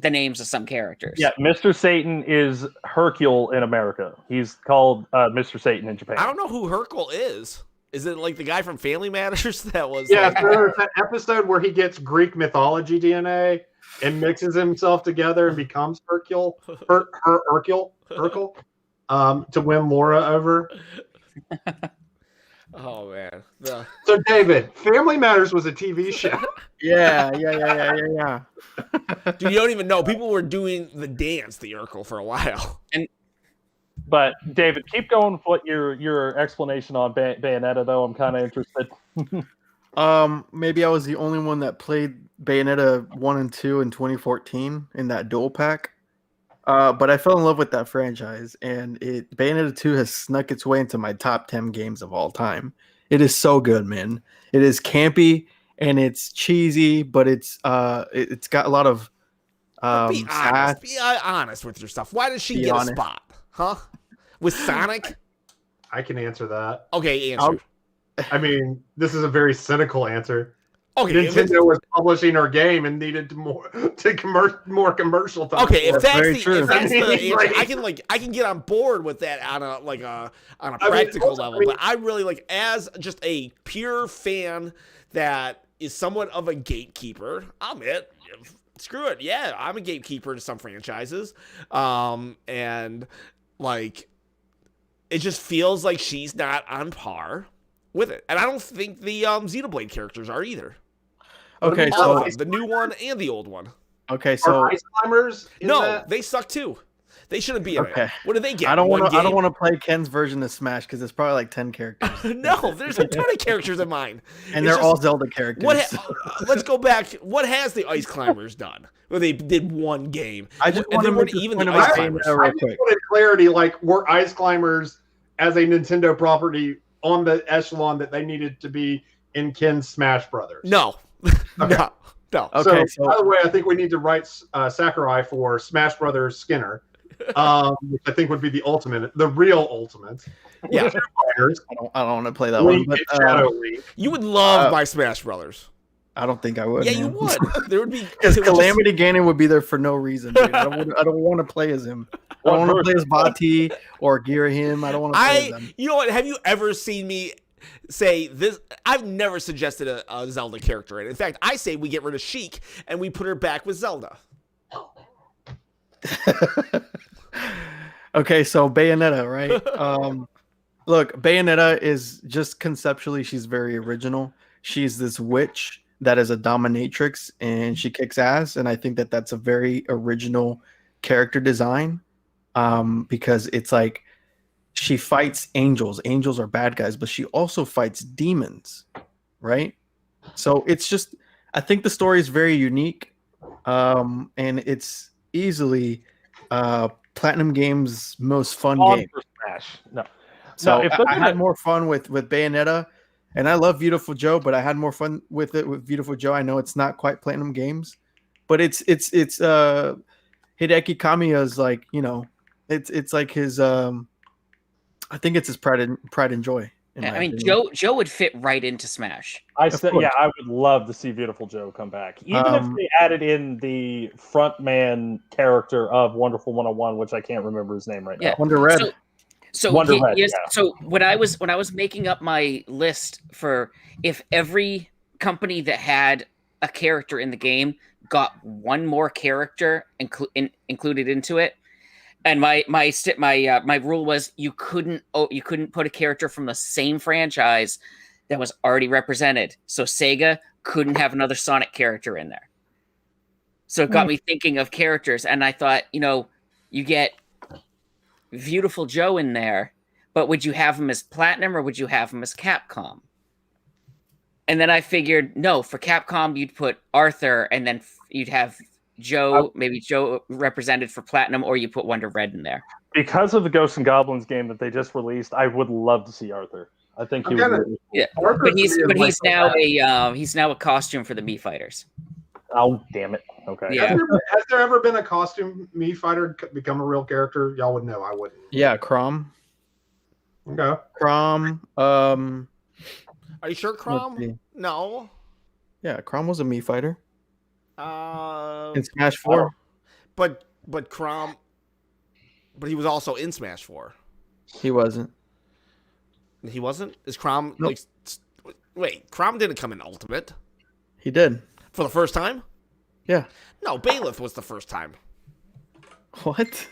the names of some characters. Yeah, Mr. Satan is Hercule in America. He's called Mr. Satan in Japan. I don't know who Hercule is. Is it like the guy from Family Matters that was? Yeah, like, so there's that episode where he gets Greek mythology DNA and mixes himself together and becomes Hercule, Hercule, to win Laura over. oh man. So, David, Family Matters was a TV show. Yeah. Dude, you don't even know. People were doing the dance, the Urkel, for a while. But David, keep going with what your explanation on Bayonetta, though. I'm kind of interested. Maybe I was the only one that played Bayonetta 1 and 2 in 2014 in that dual pack. But I fell in love with that franchise, and Bayonetta 2 has snuck its way into my top 10 games of all time. It is so good, man. It is campy and it's cheesy, but it's got a lot of Be honest. Be honest with yourself. Why did she Be get honest. a spot? Huh? With Sonic? I can answer that. Okay, answer. I mean, this is a very cynical answer. Okay, Nintendo was publishing our game and needed more commercial time. okay, if That's that's very the true. if that's the Like- answer, I can get on board with that on a practical level. But I really like, as just a pure fan that is somewhat of a gatekeeper. I'll admit, screw it. Yeah, I'm a gatekeeper to some franchises, and like it just feels like she's not on par with it, and I don't think the Xenoblade characters are either. Okay, All of so them, the new one and the old one. okay, so Are Ice Climbers in No, that? they suck too. They shouldn't be in Okay. it. What do they get? I don't One want to. I don't game? want to play Ken's version of Smash because it's probably like 10 characters, No, there's a ton of characters in mine. and It's they're just- all Zelda characters. Let's go back. What has the Ice Climbers done? Well, they did one game. I just and want they to weren't make even even the about Ice Bayonetta Climbers. I real just quick. wanted clarity, like, were Ice Climbers as a Nintendo property on the echelon that they needed to be in Ken's Smash Brothers? No, no, no. Okay, So, by the way, I think we need to write Sakurai for Smash Brothers Skinner, which I think would be the real ultimate. Yeah, Fighters, I don't want to play that one, Link but and Shadow Link. you would love my Smash Brothers. I don't think I would. Yeah, you man. would. There would be Because it would just- Calamity Ganon would be there for no reason. Dude. I don't want to play as him. I don't want to play as Bati or Girahim. I don't want to play as them. You know what? Have you ever seen me say this? I've never suggested a Zelda character. In fact, I say we get rid of Sheik and we put her back with Zelda. Okay, so Bayonetta, right? Look, Bayonetta is just conceptually, she's very original. She's this witch that is a dominatrix and she kicks ass. And I think that that's a very original character design, because it's like she fights angels. Angels are bad guys, but she also fights demons, right? So it's just, I think the story is very unique, and it's easily Platinum Games' most fun On game. for Smash. No. So if they're I gonna- had more fun with Bayonetta, and I love Beautiful Joe, but I had more fun with it with Beautiful Joe. I know it's not quite Platinum Games, but it's Hideki Kamiya's like, it's like his I think it's his pride and joy. In my I mean, opinion. Joe would fit right into Smash. I Of course. I would love to see Beautiful Joe come back, even if they added in the frontman character of Wonderful 101, which I can't remember his name right Yeah. now. Wonder Red. So Wonder he- Red, yes, yeah. so when I was making up my list for if every company that had a character in the game got one more character included into it, and my rule was you couldn't put a character from the same franchise that was already represented. So Sega couldn't have another Sonic character in there. So it got me thinking of characters, and I thought, you get Beautiful Joe in there, but would you have him as Platinum or would you have him as Capcom? And then I figured, no, for Capcom, you'd put Arthur, and then you'd have Joe, maybe Joe represented for Platinum, or you put Wonder Red in there. Because of the Ghosts and Goblins game that they just released, I would love to see Arthur. I think he I'm would. gonna- Yeah, Arthur but to me he's is like he's now a costume for the Mii Fighters. Oh, damn it. Okay. Yeah. Has there ever been a costume Mii fighter become a real character? Y'all would know. I wouldn't. Yeah, Crom. Okay. Crom. Are you sure, let's Crom? see. No. Yeah, Crom was a Mii fighter in Smash 4. But Crom, but he was also in Smash 4. He wasn't. He wasn't? Is Crom Nope. wait, Crom didn't come in Ultimate He did. for the first time? Yeah. No, Bailiff was the first time. What?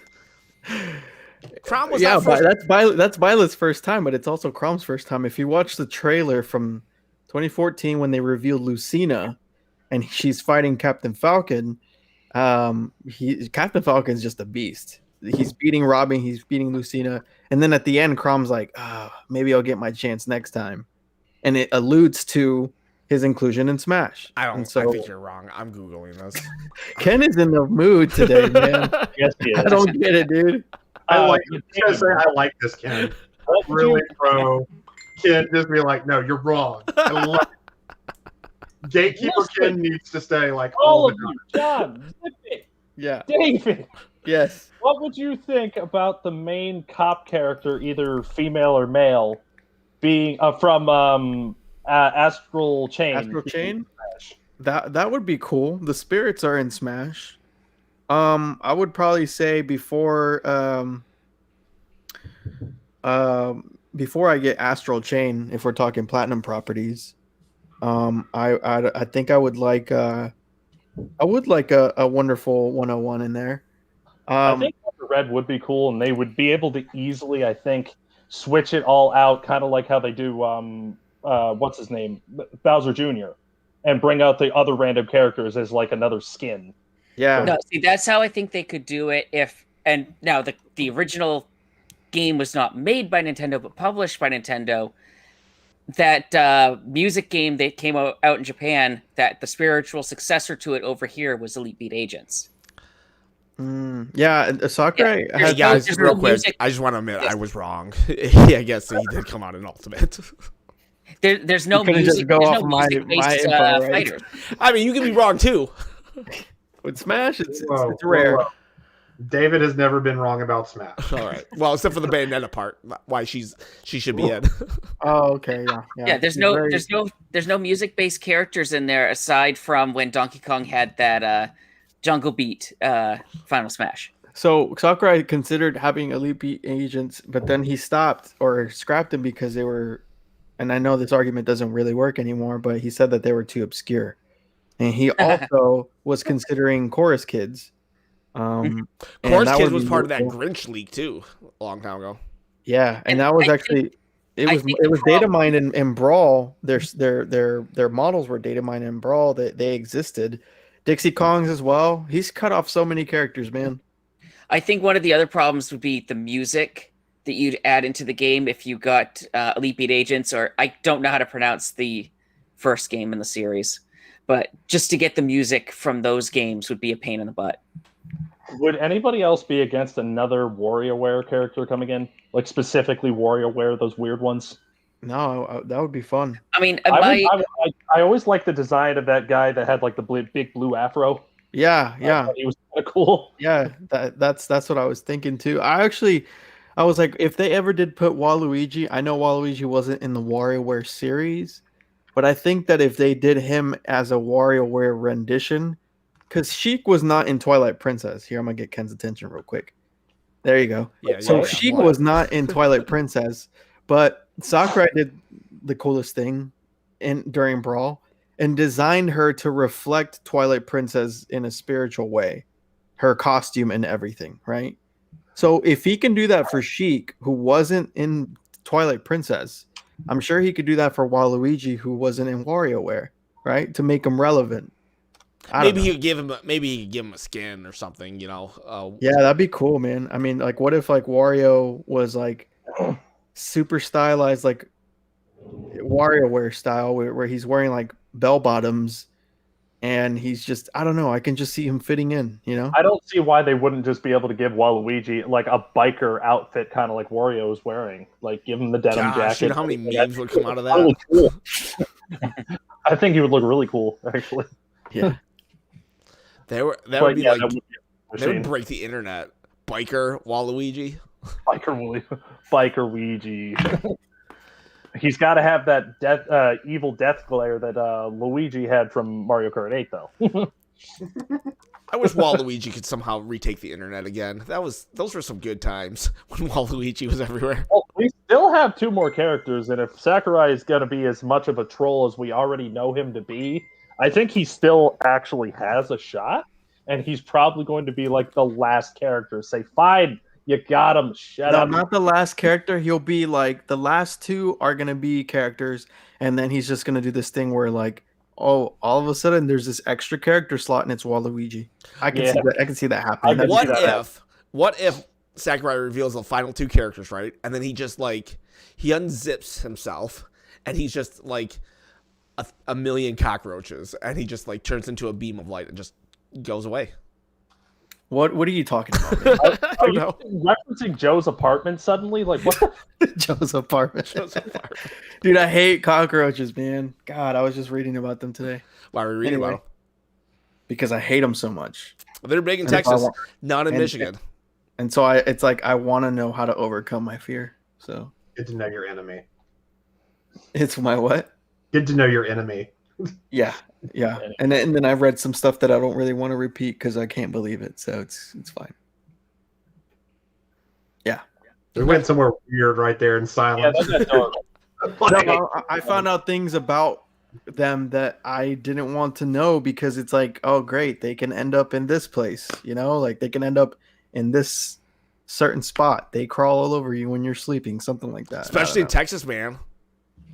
Crom was Yeah, not first. that's Violet's first time, but it's also Crom's first time. If you watch the trailer from 2014 when they revealed Lucina and she's fighting Captain Falcon, Captain Falcon's just a beast. He's beating Robin, he's beating Lucina, and then at the end, Crom's like, maybe I'll get my chance next time. And it alludes to his inclusion in Smash. I And think you're wrong. I'm Googling this. Ken is in the mood today, man. Yes, he is. I don't get it, dude. I like. you I gotta say, I like this Ken. What would Really you- pro. Ken just be like, no, you're wrong. I love it. Gatekeeper Listen. Ken needs to stay like all all of the time. you, John, Zippy, Yeah. David, Yes. what would you think about the main cop character, either female or male, being from Astral Chain? Astral Chain? That would be cool. The spirits are in Smash. I would probably say before I get Astral Chain, if we're talking Platinum properties, I think I would like a Wonderful 101 in there. I think Wonder Red would be cool, and they would be able to easily, I think, switch it all out, kind of like how they do, what's his name, Bowser Jr., and bring out the other random characters as like another skin. Yeah. No, see, that's how I think they could do it. And now the original game was not made by Nintendo, but published by Nintendo. That music game that came out in Japan, that the spiritual successor to it over here was Elite Beat Agents. Yeah, Sakurai Yeah, has Hey guys, there's real no quick, music. I just want to admit Yes. I was wrong. Yeah, I guess he did come out in Ultimate. There's no You couldn't just music. go There's off no my music-based info, right? fighters. I mean, you can be wrong too. with Smash. It's Whoa, rare. whoa. David has never been wrong about Smash. All right. Well, except for the Bayonetta part, why she should be in. Oh, okay, yeah. Yeah, there's no music-based characters in there aside from when Donkey Kong had that Jungle Beat Final Smash. So Sakurai considered having Elite Beat Agents, but then he stopped or scrapped them because they were, and I know this argument doesn't really work anymore, but he said that they were too obscure. And he also was considering Chorus Kids. And Chorus that Kids would was be part of that really cool. Grinch leak too, a long time ago. Yeah, and And that was I actually it I was think it the was data problem- mined in Brawl. Their models were data mined in Brawl. They existed. Dixie Kongs as well. He's cut off so many characters, man. I think one of the other problems would be the music that you'd add into the game if you got Elite Beat Agents, or I don't know how to pronounce the first game in the series, but just to get the music from those games would be a pain in the butt. Would anybody else be against another WarioWare character coming in? Like specifically WarioWare, those weird ones? No, that would be fun. I mean, I always liked the design of that guy that had like the big blue afro. Yeah, I thought he was kind of cool. yeah. That's what I was thinking too. I was like, if they ever did put Waluigi, I know Waluigi wasn't in the WarioWare series, but I think that if they did him as a WarioWare rendition, because Sheik was not in Twilight Princess. Here, I'm gonna get Ken's attention real quick. There you go. Yeah, So yeah, Sheik what? was not in Twilight Princess, but Sakurai did the coolest thing during Brawl and designed her to reflect Twilight Princess in a spiritual way, her costume and everything, right? So if he can do that for Sheik, who wasn't in Twilight Princess, I'm sure he could do that for Waluigi, who wasn't in WarioWare, right? To make him relevant. Maybe he could give him a skin or something, you know. Yeah, that'd be cool, man. I mean, like, what if like Wario was like super stylized, like WarioWare style, where he's wearing like bell bottoms, and he's just, I don't know, I can just see him fitting in, you know? I don't see why they wouldn't just be able to give Waluigi like a biker outfit, kind of like Wario is wearing. Like, give him the denim jacket. You know how many memes would come out of that? Really cool. I think he would look really cool, actually. Yeah. That would be that would be a they machine. would break the internet. Biker Waluigi. Biker Luigi. He's got to have that evil death glare that Luigi had from Mario Kart 8, though. I wish Waluigi could somehow retake the internet again. Those were some good times when Waluigi was everywhere. Well, we still have 2 more characters, and if Sakurai is going to be as much of a troll as we already know him to be, I think he still actually has a shot, and he's probably going to be like the last character. Say, fine, you got him, shut up. Not the last character. He'll be like, the last 2 are going to be characters, and then he's just going to do this thing where like, oh, all of a sudden there's this extra character slot, and it's Waluigi. I can see that happening. What if Sakurai reveals the final 2 characters, right? And then he just like he unzips himself, and he's just like a million cockroaches, and he just like turns into a beam of light and just goes away. What are you talking about, man? I don't know. Referencing Joe's apartment suddenly? Like, what? Joe's apartment. Dude, I hate cockroaches, man. God, I was just reading about them today. Why are we reading about them? Because I hate them so much. They're big in Texas, not in Michigan. And so it's like I want to know how to overcome my fear. So Get to know your enemy. it's my what? Get to know your enemy. Yeah. And then I've read some stuff that I don't really want to repeat because I can't believe it. So it's fine. Yeah. We went somewhere weird right there in silence. No, I found out things about them that I didn't want to know because it's like, oh great, they can end up in this place, you know, like they can end up in this certain spot. They crawl all over you when you're sleeping, something like that. Especially in Texas, man.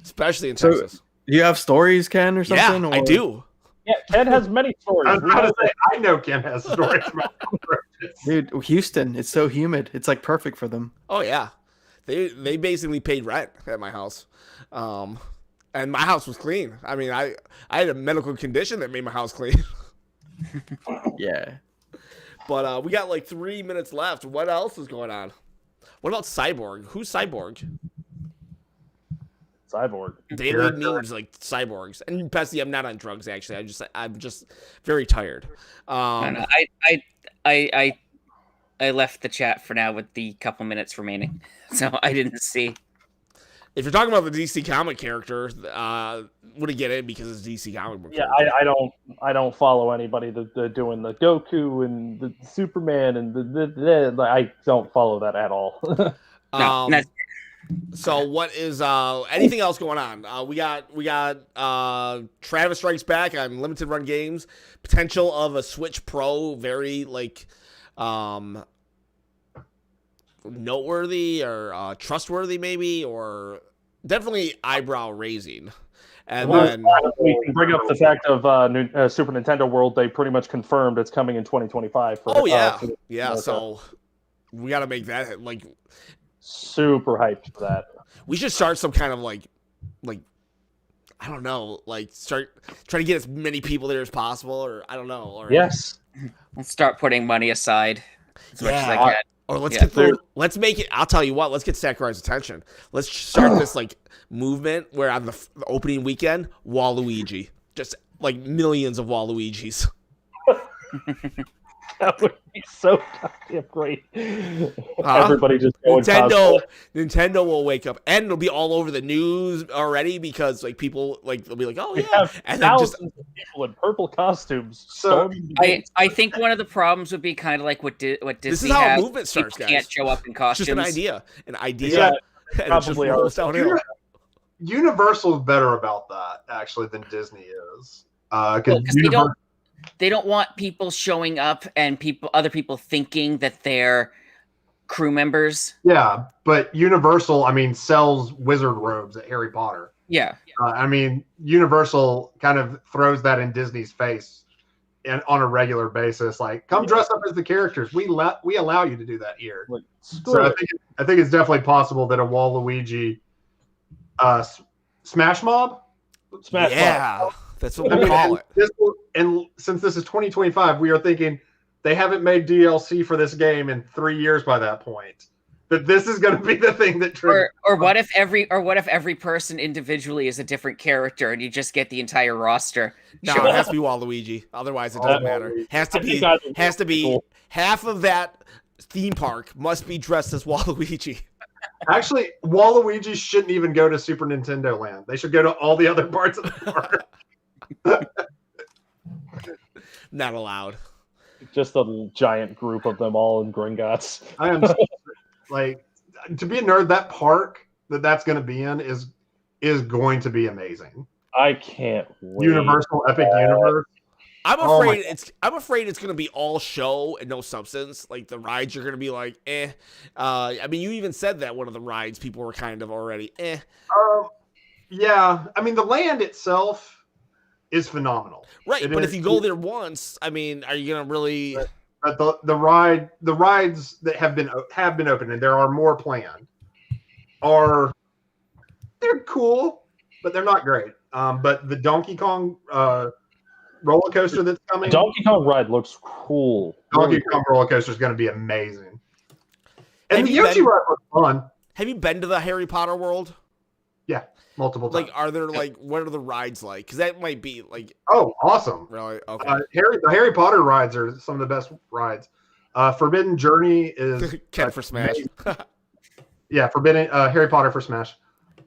Especially in Texas. Do you have stories, Ken, or something? Yeah, I do. Yeah, Ken has many stories. I was about to say, I know Ken has stories about cockroaches. Dude, Houston, it's so humid. It's like perfect for them. Oh yeah, they basically paid rent at my house, and my house was clean. I mean, I had a medical condition that made my house clean. Yeah. But we got like 3 minutes left. What else is going on? What about Cyborg? Who's Cyborg? Cyborg. Daily memes like cyborgs. And Pessy, I'm not on drugs actually. I'm just very tired. I left the chat for now with the couple minutes remaining, so I didn't see. If you're talking about the DC comic character, wouldn't get it because it's DC comic book. Yeah, I don't follow anybody that doing the Goku and the Superman and the I don't follow that at all. So what is anything else going on? We got Travis Strikes Back on limited run games. Potential of a Switch Pro, very like noteworthy or trustworthy maybe, or definitely eyebrow raising. And then we can bring up the fact of Super Nintendo World. They pretty much confirmed it's coming in 2025. So we got to make that like super hyped for that. We should start some kind of like I don't know, like try to get as many people there as possible, or I don't know. Or Yes. Let's start putting money aside as much as I Yeah. can. Or let's Yeah. let's make it. I'll tell you what. Let's get Sakurai's attention. Let's start this like movement where on the opening weekend, Waluigi, just like millions of Waluigis. That would be so goddamn great. Everybody just going Nintendo will wake up, and it'll be all over the news already because like people like they'll be like, oh We yeah, have and then thousands just of people in purple costumes. So- storming the gates. I think one of the problems would be kind of like what Disney this is how has. a movement starts, People guys. can't show up in It's costumes. just an idea, Yeah, and it just probably rolls are. downhill. Universal's better about that actually than Disney is. Because Well, 'cause they don't want people showing up and other people thinking that they're crew members. yeah, but Universal, I mean, sells wizard robes at Harry Potter. Yeah. I mean, Universal kind of throws that in Disney's face on a regular basis. Like, come dress up as the characters. We allow you to do that here. Like, So screw I it. think it's definitely possible that a Waluigi Smash Mob. Smash Mouth. Yeah, that's what I we mean, call it. and since this is 2025, we are thinking they haven't made DLC for this game in 3 years by that point. That this is going to be the thing that triggers. Or what if every person individually is a different character and you just get the entire roster? No, Sure. it has to be Waluigi. Otherwise, it doesn't matter. Has to be. Has to be. Cool. Half of that theme park must be dressed as Waluigi. Actually, Waluigi shouldn't even go to Super Nintendo Land. They should go to all the other parts of the park. Not allowed. Just a giant group of them all in Gringotts. I am like, to be a nerd, that park that's going to be in is going to be amazing. I can't wait. Universal Epic Universe. I'm Oh my afraid it's gonna be all show and no substance. Like the rides are gonna be like, eh. I mean, you even said that one of the rides people were kind of already, eh. Yeah, I mean the land itself is phenomenal. Right, It but is- if you go there once, I mean, are you gonna really? But the rides that have been opened, and there are more planned, they're cool, but they're not great. But the Donkey Kong roller coaster that's coming, Donkey Kong ride looks cool. Donkey Really Kong roller coaster is going to be amazing. And Have the you Yoshi been- ride was fun. Have you been to the Harry Potter world? Multiple times. Like, are there like what are the rides like? Because that might be like Oh, awesome. really okay. The Harry Potter rides are some of the best rides. Forbidden Journey is Ken for Smash. Forbidden Harry Potter for Smash.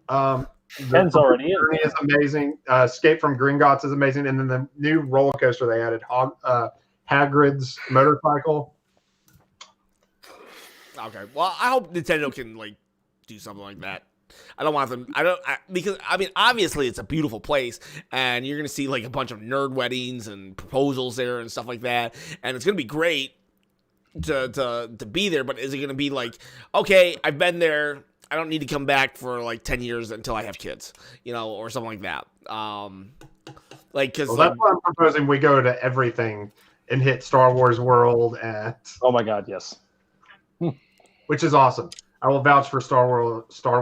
Ken's already in. Journey is amazing. Escape from Gringotts is amazing, and then the new roller coaster they added, Hagrid's motorcycle. Okay. Well, I hope Nintendo can like do something like that. I don't want them. Because I mean, obviously it's a beautiful place, and you're gonna see like a bunch of nerd weddings and proposals there and stuff like that, and it's gonna be great to be there. But is it gonna be like, okay, I've been there, I don't need to come back for like 10 years until I have kids, or something like that. Like because Well, that's why I'm proposing we go to everything and hit Star Wars World, Oh my god, yes. which is awesome. I will vouch for Star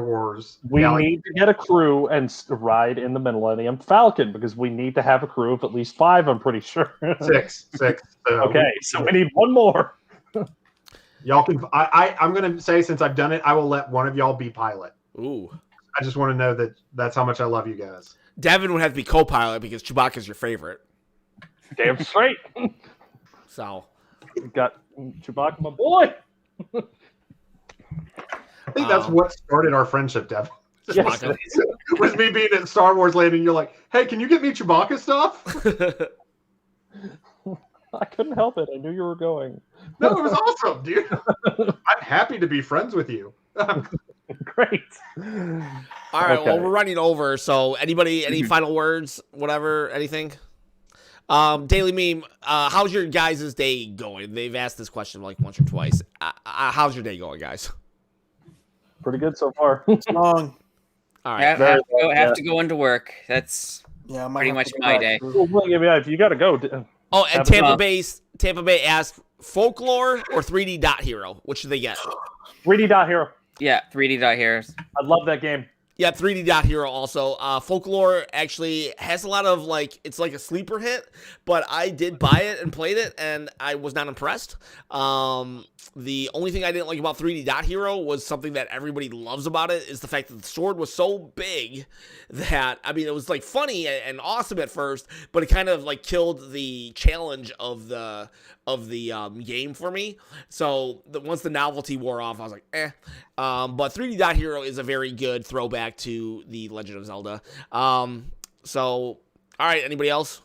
Wars. We Galaxy. need to get a crew and ride in the Millennium Falcon because we need to have a crew of at least 5, I'm pretty sure. Six. So Okay, so we need one more. y'all can. I'm gonna say, since I've done it, I will let one of y'all be pilot. ooh, I just want to know that's how much I love you guys. Devin would have to be co-pilot because Chewbacca's your favorite. Damn straight. So We got Chewbacca, my boy. I think that's what started our friendship, Devin. Yes. Chewbacca. Was me being at Star Wars Land, and you're like, "Hey, can you get me Chewbacca stuff?" I couldn't help it. I knew you were going. No, it was awesome, dude. I'm happy to be friends with you. Great. All right, well, Okay. we're running over. So, anybody, any final words, whatever, anything? Daily Meme, how's your guys' day going? They've asked this question like once or twice. How's your day going, guys? Pretty good so far. Long. All right. Have to go into work. That's Yeah, I might pretty have much to go my back day. to- Well, William, if you got to go. Oh, and Have Tampa Bay asked Folklore or 3D Dot Hero. Which should they get? 3D Dot Hero. Yeah, 3D dot here. I love that game. Yeah, 3D Dot Hero also. Folklore actually has a lot of like, it's like a sleeper hit, but I did buy it and played it, and I was not impressed. The only thing I didn't like about 3D Dot Hero was something that everybody loves about it is the fact that the sword was so big that, I mean, it was like funny and awesome at first, but it kind of like killed the challenge of the game for me. So once the novelty wore off, I was like, eh. But 3D Dot Hero is a very good throwback to the Legend of Zelda. So, all right, anybody else?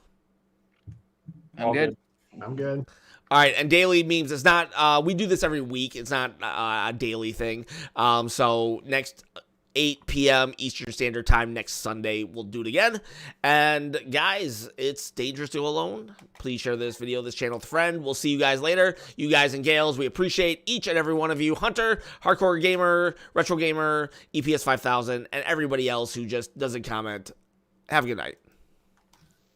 I'm good. I'm good. All right, and daily memes, it's not, we do this every week. It's not a daily thing. So next 8 p.m. Eastern Standard Time next Sunday, we'll do it again. And guys, it's dangerous to go alone. Please share this video, this channel with a friend. We'll see you guys later. You guys and gals, we appreciate each and every one of you. Hunter, Hardcore Gamer, Retro Gamer, EPS 5000, and everybody else who just doesn't comment. Have a good night.